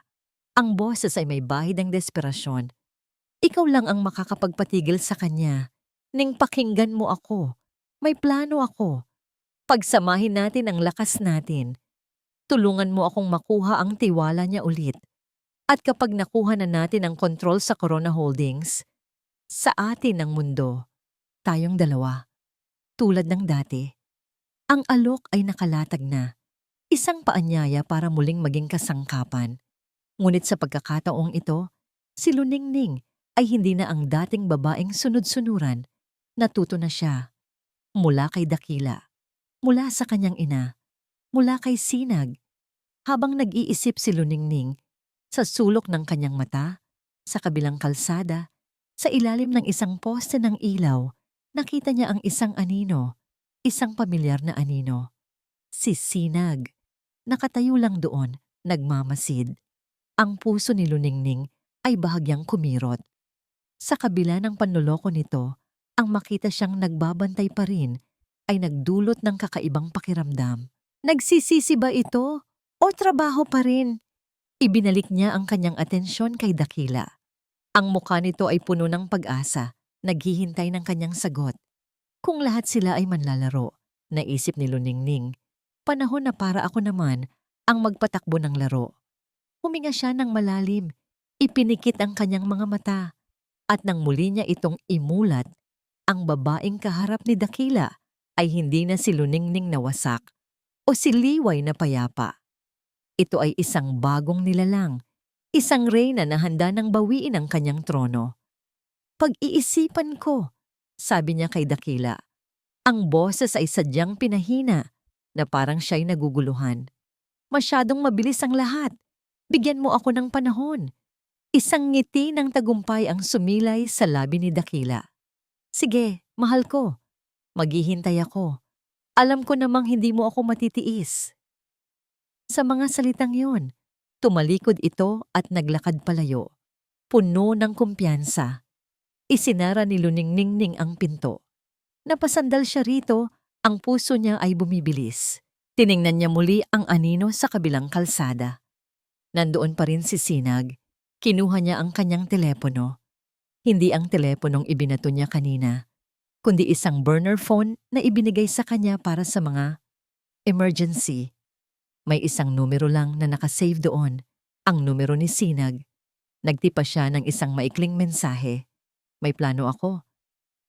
Ang boses ay may bahid ng desperasyon. Ikaw lang ang makakapagpatigil sa kanya. Ning pakinggan mo ako. May plano ako. Pagsamahin natin ang lakas natin. Tulungan mo akong makuha ang tiwala niya ulit. At kapag nakuha na natin ang kontrol sa Corona Holdings, sa atin ang mundo, tayong dalawa, tulad ng dati. Ang alok ay nakalatag na. Isang paanyaya para muling maging kasangkapan. Ngunit sa pagkakataong ito, si Luningning ay hindi na ang dating babaeng sunod-sunuran. Natuto na siya. Mula kay Dakila, mula sa kanyang ina, mula kay Sinag. Habang nag-iisip si Luningning, sa sulok ng kanyang mata, sa kabilang kalsada, sa ilalim ng isang poste ng ilaw, nakita niya ang isang anino, isang pamilyar na anino. Si Sinag. Nakatayo lang doon, nagmamasid. Ang puso ni Luningning ay bahagyang kumirot. Sa kabila ng panloloko nito, ang makita siyang nagbabantay pa rin ay nagdulot ng kakaibang pakiramdam. Nagsisisi ba ito o trabaho pa rin? Ibinalik niya ang kanyang atensyon kay Dakila. Ang mukha nito ay puno ng pag-asa, naghihintay ng kanyang sagot. Kung lahat sila ay manlalaro, naisip ni Luningning, panahon na para ako naman ang magpatakbo ng laro. Huminga siya ng malalim, ipinikit ang kanyang mga mata, at nang muli niya itong imulat, ang babaeng kaharap ni Dakila ay hindi na si Luningning na wasak o si Liway na payapa. Ito ay isang bagong nilalang, isang reyna na handa ng bawiin ang kanyang trono. Pag-iisipan ko, sabi niya kay Dakila. Ang boses ay sadyang pinahina na parang siya'y naguguluhan. Masyadong mabilis ang lahat. Bigyan mo ako ng panahon. Isang ngiti ng tagumpay ang sumilay sa labi ni Dakila. Sige, mahal ko. Maghihintay ako. Alam ko namang hindi mo ako matitiis. Sa mga salitang yon, tumalikod ito at naglakad palayo. Puno ng kumpiyansa. Isinara ni Luningning ang pinto. Napasandal siya rito, ang puso niya ay bumibilis. Tiningnan niya muli ang anino sa kabilang kalsada. Nandoon pa rin si Sinag. Kinuha niya ang kanyang telepono. Hindi ang teleponong ibinato niya kanina, kundi isang burner phone na ibinigay sa kanya para sa mga emergency. May isang numero lang na nakasave doon, ang numero ni Sinag. Nagtipa siya ng isang maikling mensahe. May plano ako.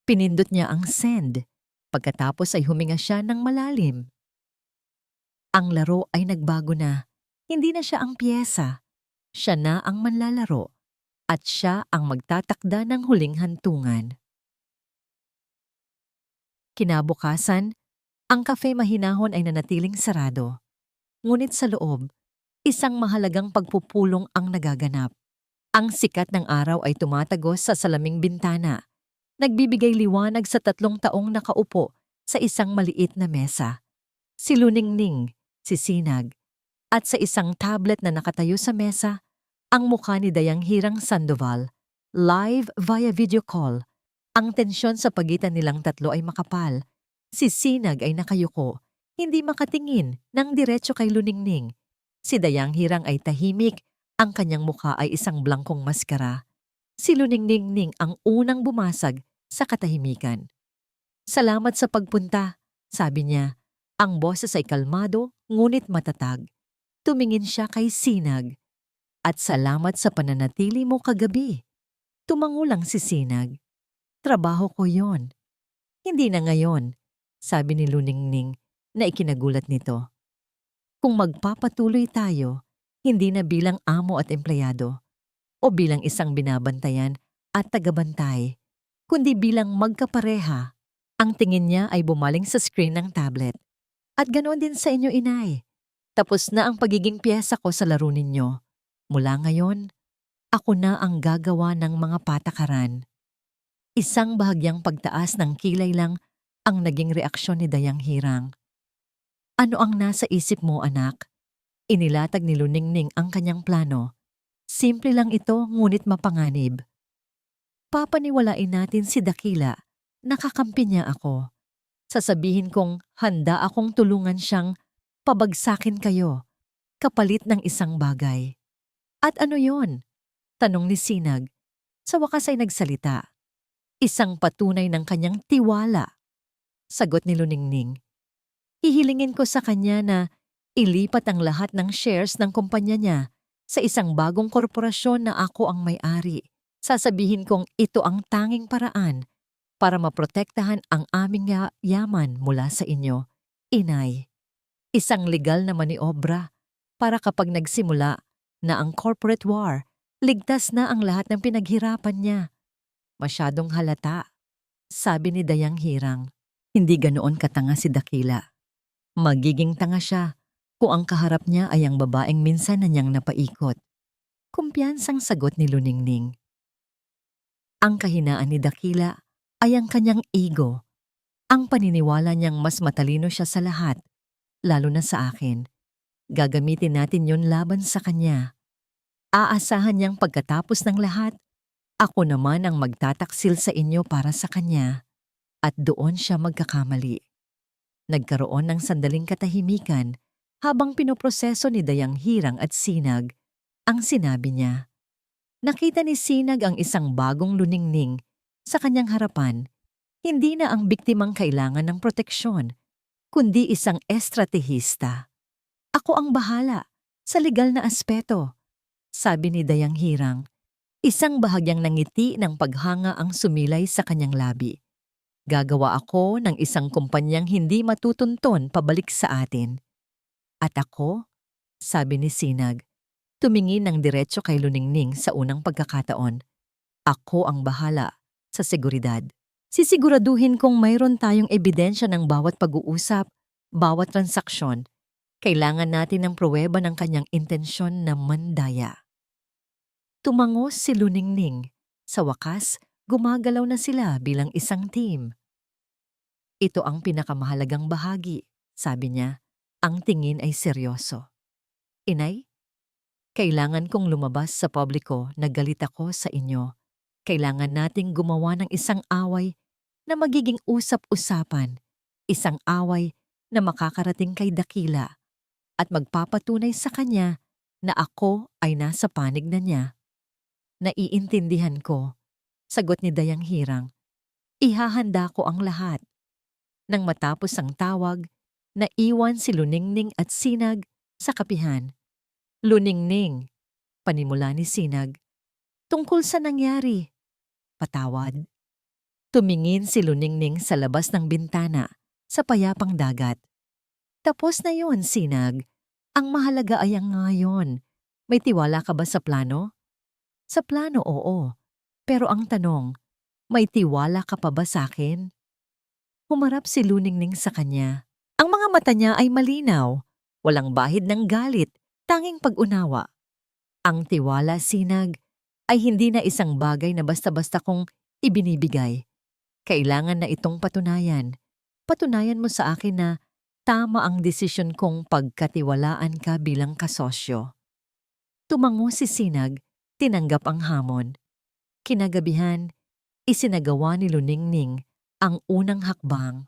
Pinindot niya ang send. Pagkatapos ay huminga siya ng malalim. Ang laro ay nagbago na. Hindi na siya ang piyesa. Siya na ang manlalaro. At siya ang magtatakda ng huling hantungan. Kinabukasan, ang cafe mahinahon ay nanatiling sarado. Ngunit sa loob, isang mahalagang pagpupulong ang nagaganap. Ang sikat ng araw ay tumatagos sa salaming bintana. Nagbibigay liwanag sa 3 taong nakaupo sa isang maliit na mesa. Si Luningning, si Sinag, at sa isang tablet na nakatayo sa mesa, ang mukha ni Dayang Hirang Sandoval, live via video call. Ang tensyon sa pagitan nilang tatlo ay makapal. Si Sinag ay nakayuko, hindi makatingin ng diretso kay Luningning. Si Dayang Hirang ay tahimik, ang kanyang mukha ay isang blangkong maskara. Si Luningning ang unang bumasag sa katahimikan. Salamat sa pagpunta, sabi niya. Ang boses ay kalmado ngunit matatag. Tumingin siya kay Sinag. At salamat sa pananatili mo kagabi. Tumango lang si Sinag. Trabaho ko yon. Hindi na ngayon, sabi ni Luningning na ikinagulat nito. Kung magpapatuloy tayo, hindi na bilang amo at empleyado o bilang isang binabantayan at tagabantay, kundi bilang magkapareha. Ang tingin niya ay bumaling sa screen ng tablet. At ganoon din sa inyo, inay. Tapos na ang pagiging piyesa ko sa laro ninyo. Mula ngayon, ako na ang gagawa ng mga patakaran. Isang bahagyang pagtaas ng kilay lang ang naging reaksyon ni Dayang Hirang. Ano ang nasa isip mo, anak? Inilatag ni Luningning ang kanyang plano. Simple lang ito ngunit mapanganib. Papaniwalain natin si Dakila. Nakakampi niya ako. Sasabihin kong handa akong tulungan siyang pabagsakin kayo, kapalit ng isang bagay. At ano yon? Tanong ni Sinag. Sa wakas ay nagsalita. Isang patunay ng kanyang tiwala. Sagot ni Luningning. Hihilingin ko sa kanya na ilipat ang lahat ng shares ng kumpanya niya sa isang bagong korporasyon na ako ang may-ari. Sasabihin kong ito ang tanging paraan para maprotektahan ang aming yaman mula sa inyo, inay. Isang legal na maniobra para kapag nagsimula na ang corporate war, ligtas na ang lahat ng pinaghirapan niya. Masyadong halata, sabi ni Dayang Hirang. Hindi ganoon katanga si Dakila. Magiging tanga siya kung ang kaharap niya ay ang babaeng minsan na niyang napaikot. Kumpiyansang sagot ni Luningning. Ang kahinaan ni Dakila ay ang kanyang ego. Ang paniniwala niyang mas matalino siya sa lahat, lalo na sa akin. Gagamitin natin yon laban sa kanya. Aasahan niyang pagkatapos ng lahat, ako naman ang magtataksil sa inyo para sa kanya. At doon siya magkakamali. Nagkaroon ng sandaling katahimikan habang pinoproseso ni Dayang Hirang at Sinag ang sinabi niya. Nakita ni Sinag ang isang bagong Luningning sa kanyang harapan. Hindi na ang biktimang kailangan ng proteksyon, kundi isang estratehista. Ako ang bahala sa legal na aspeto, sabi ni Dayang Hirang. Isang bahagyang nangiti ng paghanga ang sumilay sa kanyang labi. Gagawa ako ng isang kumpanyang hindi matutunton pabalik sa atin. At ako, sabi ni Sinag, tumingin ng diretso kay Luningning sa unang pagkakataon. Ako ang bahala sa seguridad. Sisiguraduhin kong mayroon tayong ebidensya ng bawat pag-uusap, bawat transaksyon. Kailangan natin ng pruweba ng kanyang intensyon na mandaya. Tumango si Luningning. Sa wakas, gumagalaw na sila bilang isang team. Ito ang pinakamahalagang bahagi, sabi niya. Ang tingin ay seryoso. Inay, kailangan kong lumabas sa publiko na galit ako sa inyo. Kailangan nating gumawa ng isang away na magiging usap-usapan. Isang away na makakarating kay Dakila at magpapatunay sa kanya na ako ay nasa panig na niya. Naiintindihan ko, sagot ni Dayang Hirang. Ihahanda ko ang lahat. Nang matapos ang tawag, naiwan si Luningning at Sinag sa kapihan. Luningning, panimula ni Sinag. Tungkol sa nangyari. Patawad. Tumingin si Luningning sa labas ng bintana, sa payapang dagat. Tapos na yon, Sinag. Ang mahalaga ay ang ngayon. May tiwala ka ba sa plano? Sa plano, oo. Pero ang tanong, may tiwala ka pa ba sa akin? Humarap si Luningning sa kanya. Ang mga mata niya ay malinaw. Walang bahid ng galit, tanging pag-unawa. Ang tiwala, Sinag, ay hindi na isang bagay na basta-basta kong ibinibigay. Kailangan na itong patunayan. Patunayan mo sa akin na tama ang desisyon kong pagkatiwalaan ka bilang kasosyo. Tumango si Sinag, tinanggap ang hamon. Kinagabihan, isinagawa ni Luningning ang unang hakbang.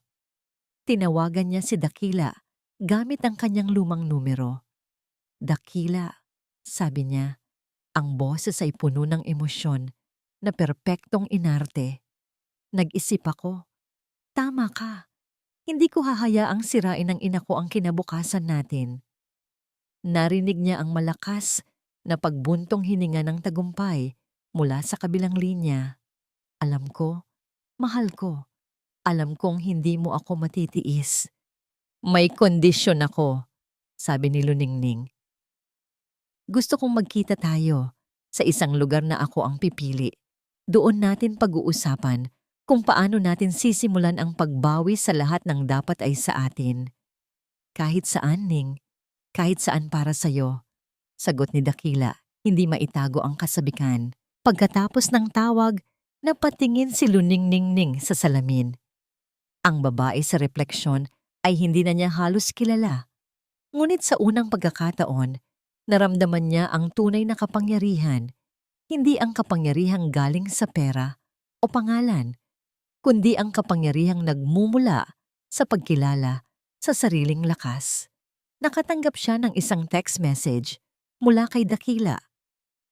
Tinawagan niya si Dakila gamit ang kanyang lumang numero. Dakila, sabi niya, ang boses ay puno ng emosyon. na perpektong inarte. Nag-isip ako, tama ka. Hindi ko hahayaang sirain ng ina ko ang kinabukasan natin. Narinig niya ang malakas na pagbuntong hininga ng tagumpay mula sa kabilang linya. Alam ko, mahal ko. Alam kong hindi mo ako matitiis. May kondisyon ako, sabi ni Luningning. Gusto kong magkita tayo sa isang lugar na ako ang pipili. Doon natin pag-uusapan kung paano natin sisimulan ang pagbawi sa lahat ng dapat ay sa atin. Kahit saan, Ning. Kahit saan para sa'yo. Sagot ni Dakila, hindi maitago ang kasabikan. Pagkatapos ng tawag, napatingin si Luningning sa salamin. Ang babae sa refleksyon ay hindi na niya halos kilala. Ngunit sa unang pagkakataon, naramdaman niya ang tunay na kapangyarihan, hindi ang kapangyarihang galing sa pera o pangalan, kundi ang kapangyarihang nagmumula sa pagkilala sa sariling lakas. Nakatanggap siya ng isang text message mula kay Dakila.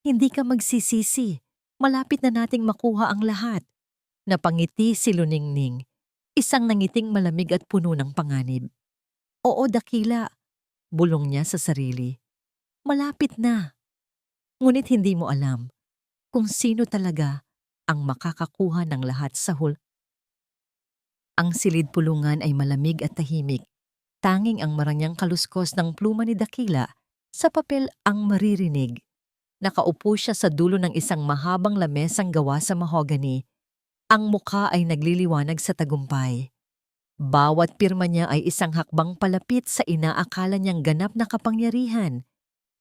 Hindi ka magsisisi, malapit na nating makuha ang lahat. Napangiti si Luningning, isang nangiting malamig at puno ng panganib. Oo, Dakila, bulong niya sa sarili. Malapit na. Ngunit hindi mo alam kung sino talaga ang makakakuha ng lahat sa hul. Ang silid pulungan ay malamig at tahimik. Tanging ang maranyang kaluskos ng pluma ni Dakila sa papel ang maririnig. Nakaupo siya sa dulo ng isang mahabang lamesang gawa sa mahogany. Ang mukha ay nagliliwanag sa tagumpay. Bawat pirma niya ay isang hakbang palapit sa inaakala niyang ganap na kapangyarihan.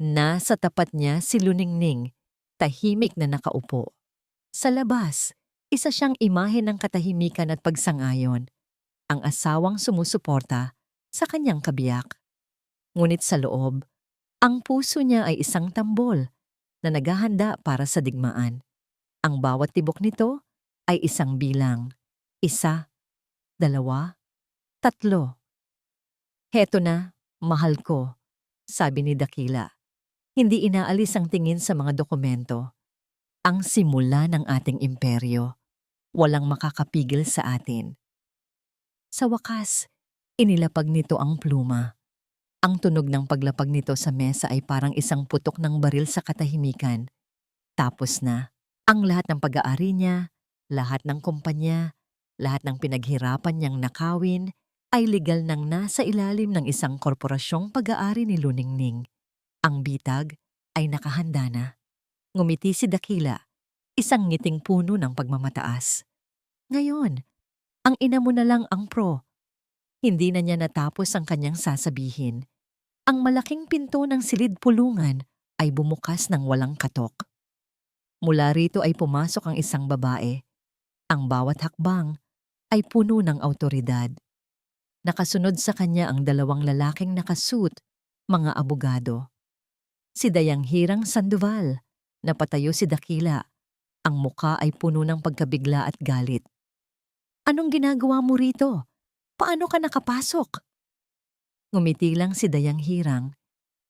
Nasa tapat niya si Luningning, tahimik na nakaupo. Sa labas, isa siyang imahe ng katahimikan at pagsangayon, ang asawang sumusuporta sa kanyang kabiyak. Ngunit sa loob, ang puso niya ay isang tambol na naghahanda para sa digmaan. Ang bawat tibok nito ay isang bilang. 1, 2, 3. Heto na, mahal ko, sabi ni Dakila. Hindi inaalis ang tingin sa mga dokumento. Ang simula ng ating imperyo. Walang makakapigil sa atin. Sa wakas, inilapag nito ang pluma. Ang tunog ng paglapag nito sa mesa ay parang isang putok ng baril sa katahimikan. Tapos na. Ang lahat ng pag-aari niya, lahat ng kumpanya, lahat ng pinaghirapan niyang nakawin, ay legal nang nasa ilalim ng isang korporasyong pag-aari ni Luningning. Ang bitag ay nakahanda na. Ngumiti si Dakila, isang ngiting puno ng pagmamataas. Ngayon, ang ina mo na lang ang pro. Hindi na niya natapos ang kanyang sasabihin. Ang malaking pinto ng silid pulungan ay bumukas ng walang katok. Mula rito ay pumasok ang isang babae. Ang bawat hakbang ay puno ng awtoridad. Nakasunod sa kanya ang 2 lalaking nakasuit, mga abogado. Si Dayang Hirang Sandoval, napatayo si Dakila. Ang muka ay puno ng pagkabigla at galit. Anong ginagawa mo rito? Paano ka nakapasok? Ngumiti lang si Dayang Hirang.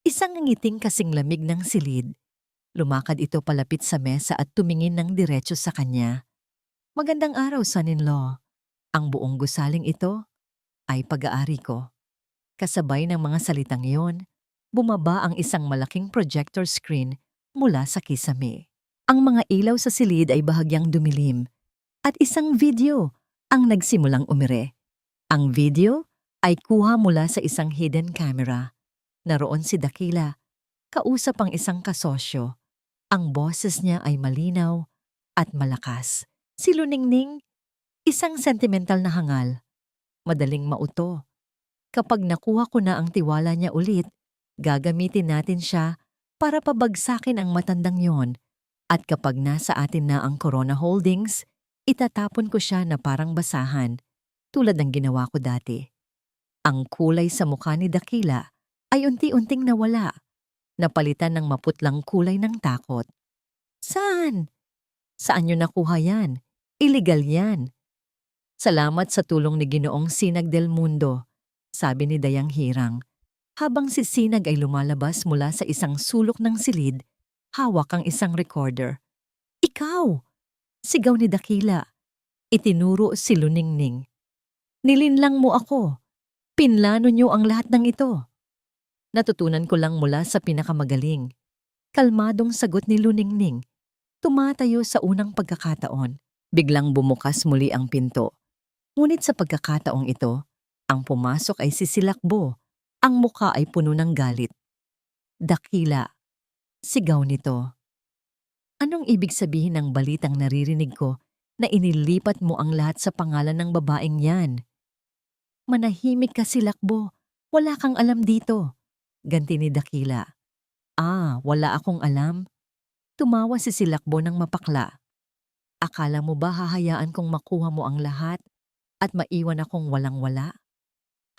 Isang ngiting kasing lamig ng silid. Lumakad ito palapit sa mesa at tumingin ng diretso sa kanya. Magandang araw, son-in-law. Ang buong gusaling ito ay pag-aari ko. Kasabay ng mga salitang iyon, bumaba ang isang malaking projector screen mula sa kisame. Ang mga ilaw sa silid ay bahagyang dumilim at isang video ang nagsimulang umire. Ang video ay kuha mula sa isang hidden camera. Naroon si Dakila, kausap ang isang kasosyo. Ang boses niya ay malinaw at malakas. Si Luningning, isang sentimental na hangal. Madaling mauto. Kapag nakuha ko na ang tiwala niya ulit, gagamitin natin siya para pabagsakin ang matandang yon. At kapag nasa atin na ang Corona Holdings, itatapon ko siya na parang basahan, tulad ng ginawa ko dati. Ang kulay sa mukha ni Dakila ay unti-unting nawala, napalitan ng maputlang kulay ng takot. Saan? Saan niyo nakuha yan? Illegal yan. Salamat sa tulong ni Ginoong Sinag del Mundo, sabi ni Dayang Hirang. Habang si Sinag ay lumalabas mula sa isang sulok ng silid, hawak ang isang recorder. Ikaw! Sigaw ni Dakila. Itinuro si Luningning. Nilinlang mo ako. Pinlano niyo ang lahat ng ito. Natutunan ko lang mula sa pinakamagaling. Kalmadong sagot ni Luningning. Tumatayo sa unang pagkakataon. Biglang bumukas muli ang pinto. Ngunit sa pagkakataong ito, ang pumasok ay si Silakbo. Ang muka ay puno ng galit. Dakila. Sigaw nito. Anong ibig sabihin ng balitang naririnig ko na inilipat mo ang lahat sa pangalan ng babaeng yan? Manahimik ka, Silakbo. Wala kang alam dito. Ganti ni Dakila. Wala akong alam? Tumawa si Silakbo ng mapakla. Akala mo ba hahayaan kong makuha mo ang lahat at maiwan akong walang-wala?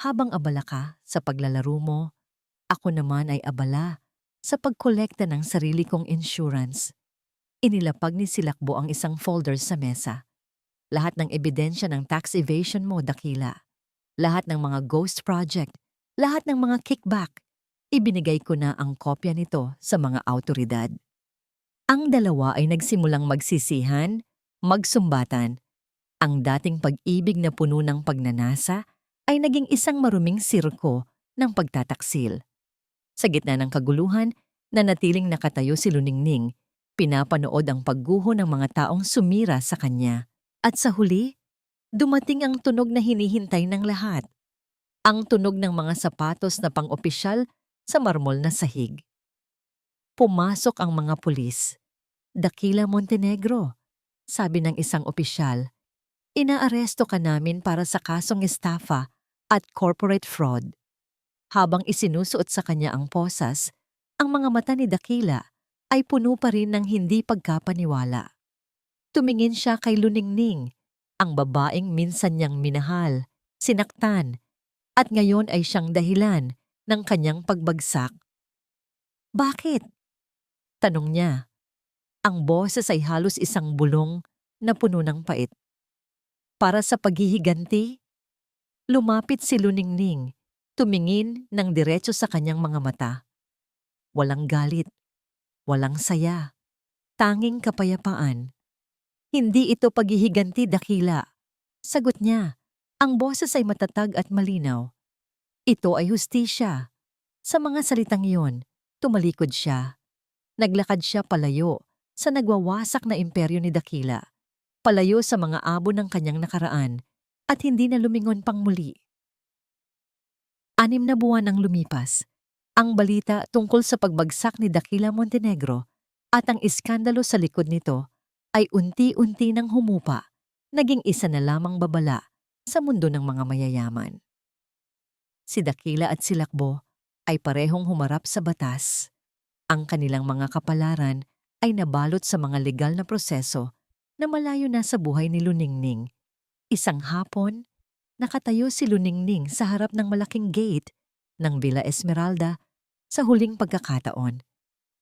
Habang abala ka sa paglalaro mo, ako naman ay abala sa pagkolekta ng sarili kong insurance. Inilapag ni Silakbo ang isang folder sa mesa. Lahat ng ebidensya ng tax evasion mo, Dakila. Lahat ng mga ghost project, lahat ng mga kickback. Ibinigay ko na ang kopya nito sa mga awtoridad. Ang dalawa ay nagsimulang magsisihan, magsumbatan. Ang dating pag-ibig na puno ng pagnanasa ay naging isang maruming sirko ng pagtataksil. Sa gitna ng kaguluhan, nanatiling nakatayo si Luningning, pinapanood ang pagguho ng mga taong sumira sa kanya. At sa huli, dumating ang tunog na hinihintay ng lahat. Ang tunog ng mga sapatos na pang-opisyal sa marmol na sahig. Pumasok ang mga pulis. Dakila Montenegro, sabi ng isang opisyal. Inaaresto ka namin para sa kasong estafa at corporate fraud. Habang isinusuot sa kanya ang posas, ang mga mata ni Dakila ay puno pa rin ng hindi pagkapaniwala. Tumingin siya kay Luningning, ang babaeng minsan niyang minahal, sinaktan, at ngayon ay siyang dahilan ng kanyang pagbagsak. Bakit? Tanong niya. Ang boses ay halos isang bulong na puno ng pait. Para sa paghihiganti, lumapit si Luningning, tumingin ng diretso sa kanyang mga mata. Walang galit, walang saya, tanging kapayapaan. Hindi ito paghihiganti, Dakila. Sagot niya, ang boses ay matatag at malinaw. Ito ay hustisya. Sa mga salitang iyon, tumalikod siya. Naglakad siya palayo sa nagwawasak na imperyo ni Dakila, palayo sa mga abo ng kanyang nakaraan at hindi na lumingon pang muli. 6 na buwan ang lumipas. Ang balita tungkol sa pagbagsak ni Dakila Montenegro at ang iskandalo sa likod nito ay unti-unti nang humupa, naging isa na lamang babala sa mundo ng mga mayayaman. Si Dakila at Silakbo ay parehong humarap sa batas. Ang kanilang mga kapalaran ay nabalot sa mga legal na proseso na malayo na sa buhay ni Luningning. Isang hapon, nakatayo si Luningning sa harap ng malaking gate ng Villa Esmeralda sa huling pagkakataon.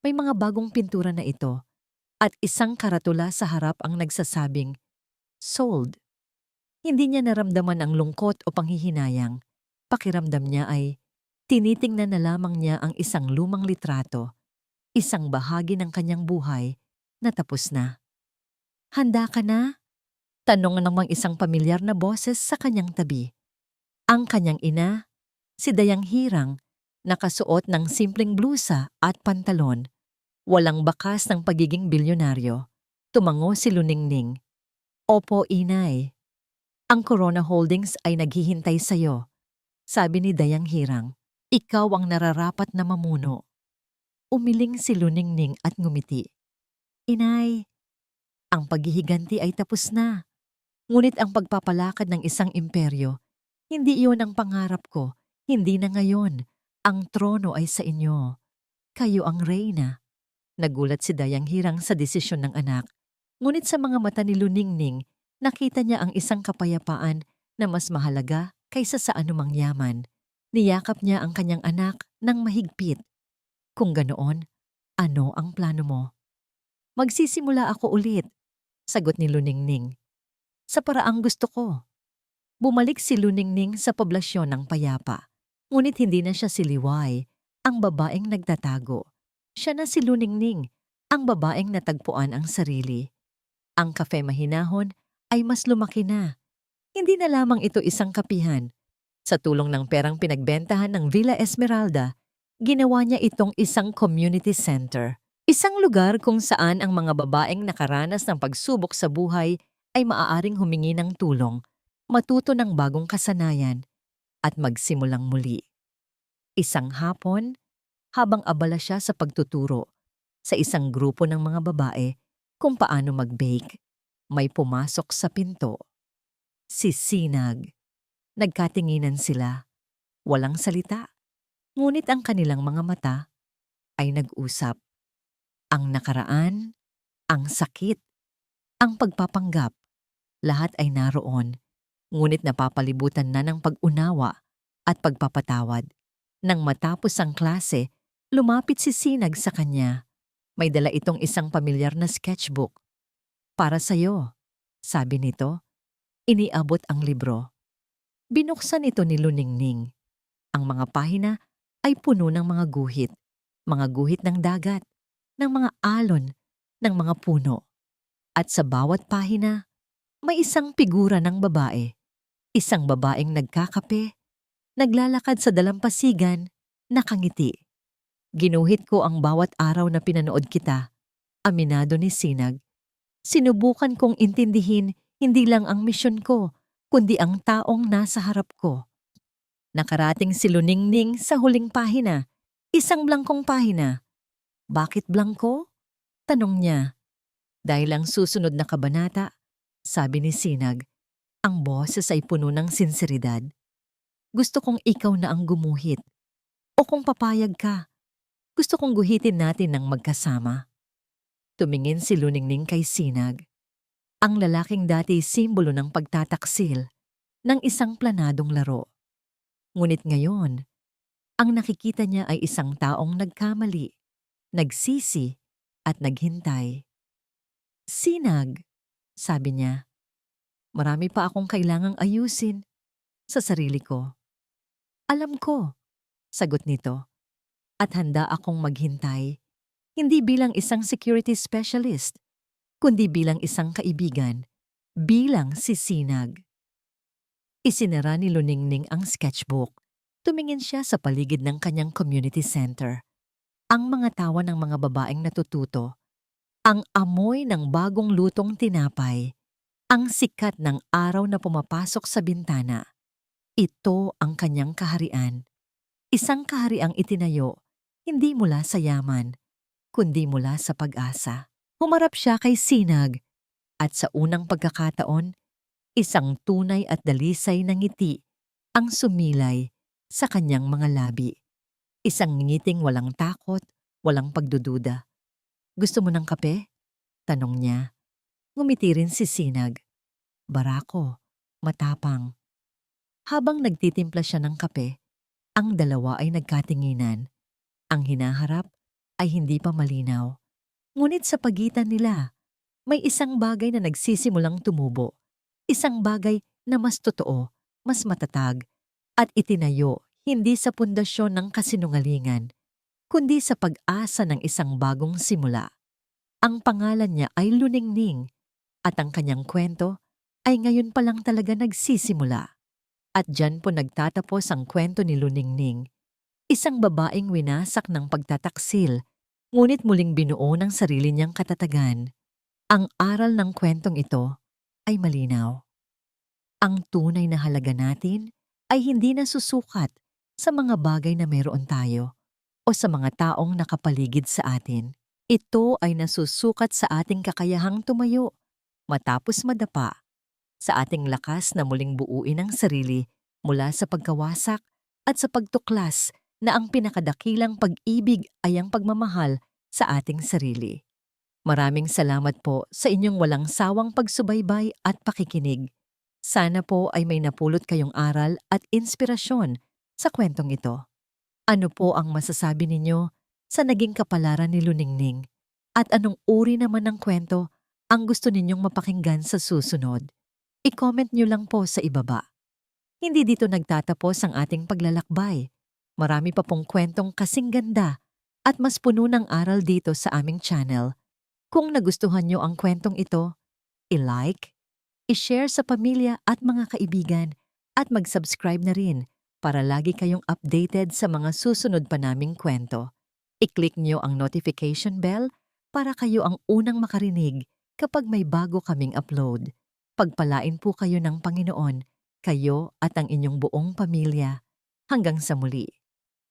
May mga bagong pintura na ito at isang karatula sa harap ang nagsasabing, "Sold." Hindi niya naramdaman ang lungkot o panghihinayang. Pakiramdam niya ay tinitingnan na lamang niya ang isang lumang litrato, isang bahagi ng kanyang buhay na tapos na. Handa ka na? Tanong namang isang pamilyar na boses sa kanyang tabi. Ang kanyang ina, si Dayang Hirang, nakasuot ng simpleng blusa at pantalon. Walang bakas ng pagiging bilyonaryo. Tumango si Luningning. Opo, inay. Ang Corona Holdings ay naghihintay sa'yo, sabi ni Dayang Hirang. Ikaw ang nararapat na mamuno. Umiling si Luningning at ngumiti. Inay, ang paghihiganti ay tapos na. Ngunit ang pagpapalakad ng isang imperyo, hindi iyon ang pangarap ko, hindi na ngayon. Ang trono ay sa inyo. Kayo ang reyna. Nagulat si Dayang Hirang sa desisyon ng anak. Ngunit sa mga mata ni Luningning, nakita niya ang isang kapayapaan na mas mahalaga kaysa sa anumang yaman. Niyakap niya ang kanyang anak ng mahigpit. Kung ganoon, ano ang plano mo? Magsisimula ako ulit, sagot ni Luningning. Sa paraang gusto ko. Bumalik si Luningning sa poblasyon ng payapa. Ngunit hindi na siya si Liway, ang babaeng nagtatago. Siya na si Luningning, ang babaeng natagpuan ang sarili. Ang kafe mahinahon ay mas lumaki na. Hindi na lamang ito isang kapihan. Sa tulong ng perang pinagbentahan ng Villa Esmeralda, ginawa niya itong isang community center. Isang lugar kung saan ang mga babaeng nakaranas ng pagsubok sa buhay ay maaaring humingi ng tulong, matuto ng bagong kasanayan, at magsimulang muli. Isang hapon, habang abala siya sa pagtuturo sa isang grupo ng mga babae kung paano mag-bake, may pumasok sa pinto. Si Sinag. Nagkatinginan sila. Walang salita. Ngunit ang kanilang mga mata ay nag-usap. Ang nakaraan, ang sakit, ang pagpapanggap, lahat ay naroon. Ngunit napapalibutan na ng pag-unawa at pagpapatawad. Nang matapos ang klase, lumapit si Sinag sa kanya. May dala itong isang pamilyar na sketchbook. Para sa'yo, sabi nito. Iniabot ang libro. Binuksan ito ni Luningning. Ang mga pahina ay puno ng mga guhit ng dagat, ng mga alon, ng mga puno. At sa bawat pahina, may isang figura ng babae. Isang babaeng nagkakape, naglalakad sa dalampasigan, nakangiti. Ginuhit ko ang bawat araw na pinanood kita, aminado ni Sinag. Sinubukan kong intindihin hindi lang ang misyon ko, kundi ang taong nasa harap ko. Nakarating si Luningning sa huling pahina, isang blangkong pahina. Bakit blangko? Tanong niya. Dahil ang susunod na kabanata, sabi ni Sinag, ang boses ay puno ng sinseridad. Gusto kong ikaw na ang gumuhit. O kung papayag ka, gusto kong guhitin natin ng magkasama. Tumingin si Luningning kay Sinag. Ang lalaking dati simbolo ng pagtataksil ng isang planadong laro. Ngunit ngayon, ang nakikita niya ay isang taong nagkamali, nagsisi at naghintay. Sinag, sabi niya, marami pa akong kailangang ayusin sa sarili ko. Alam ko, sagot nito, at handa akong maghintay, hindi bilang isang security specialist, kundi bilang isang kaibigan, bilang si Sinag. Isinara ni Luningning ang sketchbook. Tumingin siya sa paligid ng kanyang community center. Ang mga tawa ng mga babaeng natututo, ang amoy ng bagong lutong tinapay, ang sikat ng araw na pumapasok sa bintana. Ito ang kanyang kaharian. Isang kahariang itinayo, hindi mula sa yaman, kundi mula sa pag-asa. Humarap siya kay Sinag at sa unang pagkakataon, isang tunay at dalisay na ngiti ang sumilay sa kanyang mga labi. Isang ngiting walang takot, walang pagdududa. Gusto mo ng kape? Tanong niya. Ngumiti rin si Sinag. Barako, matapang. Habang nagtitimpla siya ng kape, ang dalawa ay nagkatinginan. Ang hinaharap ay hindi pa malinaw. Ngunit sa pagitan nila, may isang bagay na nagsisimulang tumubo. Isang bagay na mas totoo, mas matatag, at itinayo hindi sa pundasyon ng kasinungalingan, kundi sa pag-asa ng isang bagong simula. Ang pangalan niya ay Luningning, at ang kanyang kwento ay ngayon pa lang talaga nagsisimula. At diyan po nagtatapos ang kwento ni Luningning, isang babaeng winasak ng pagtataksil, ngunit muling binuo ng sarili niyang katatagan. Ang aral ng kwentong ito ay malinaw. Ang tunay na halaga natin ay hindi nasusukat sa mga bagay na meron tayo o sa mga taong nakapaligid sa atin. Ito ay nasusukat sa ating kakayahang tumayo, matapos madapa, sa ating lakas na muling buuin ang sarili mula sa pagkawasak at sa pagtuklas na ang pinakadakilang pag-ibig ay ang pagmamahal sa ating sarili. Maraming salamat po sa inyong walang sawang pagsubaybay at pakikinig. Sana po ay may napulot kayong aral at inspirasyon sa kwentong ito. Ano po ang masasabi ninyo sa naging kapalaran ni Luningning? At anong uri naman ng kwento ang gusto ninyong mapakinggan sa susunod? I-comment nyo lang po sa ibaba. Hindi dito nagtatapos ang ating paglalakbay. Marami pa pong kwentong kasing ganda at mas puno ng aral dito sa aming channel. Kung nagustuhan nyo ang kwentong ito, i-like, i-share sa pamilya at mga kaibigan, at mag-subscribe na rin para lagi kayong updated sa mga susunod pa naming kwento. I-click nyo ang notification bell para kayo ang unang makarinig kapag may bago kaming upload. Pagpalain po kayo ng Panginoon, kayo at ang inyong buong pamilya. Hanggang sa muli.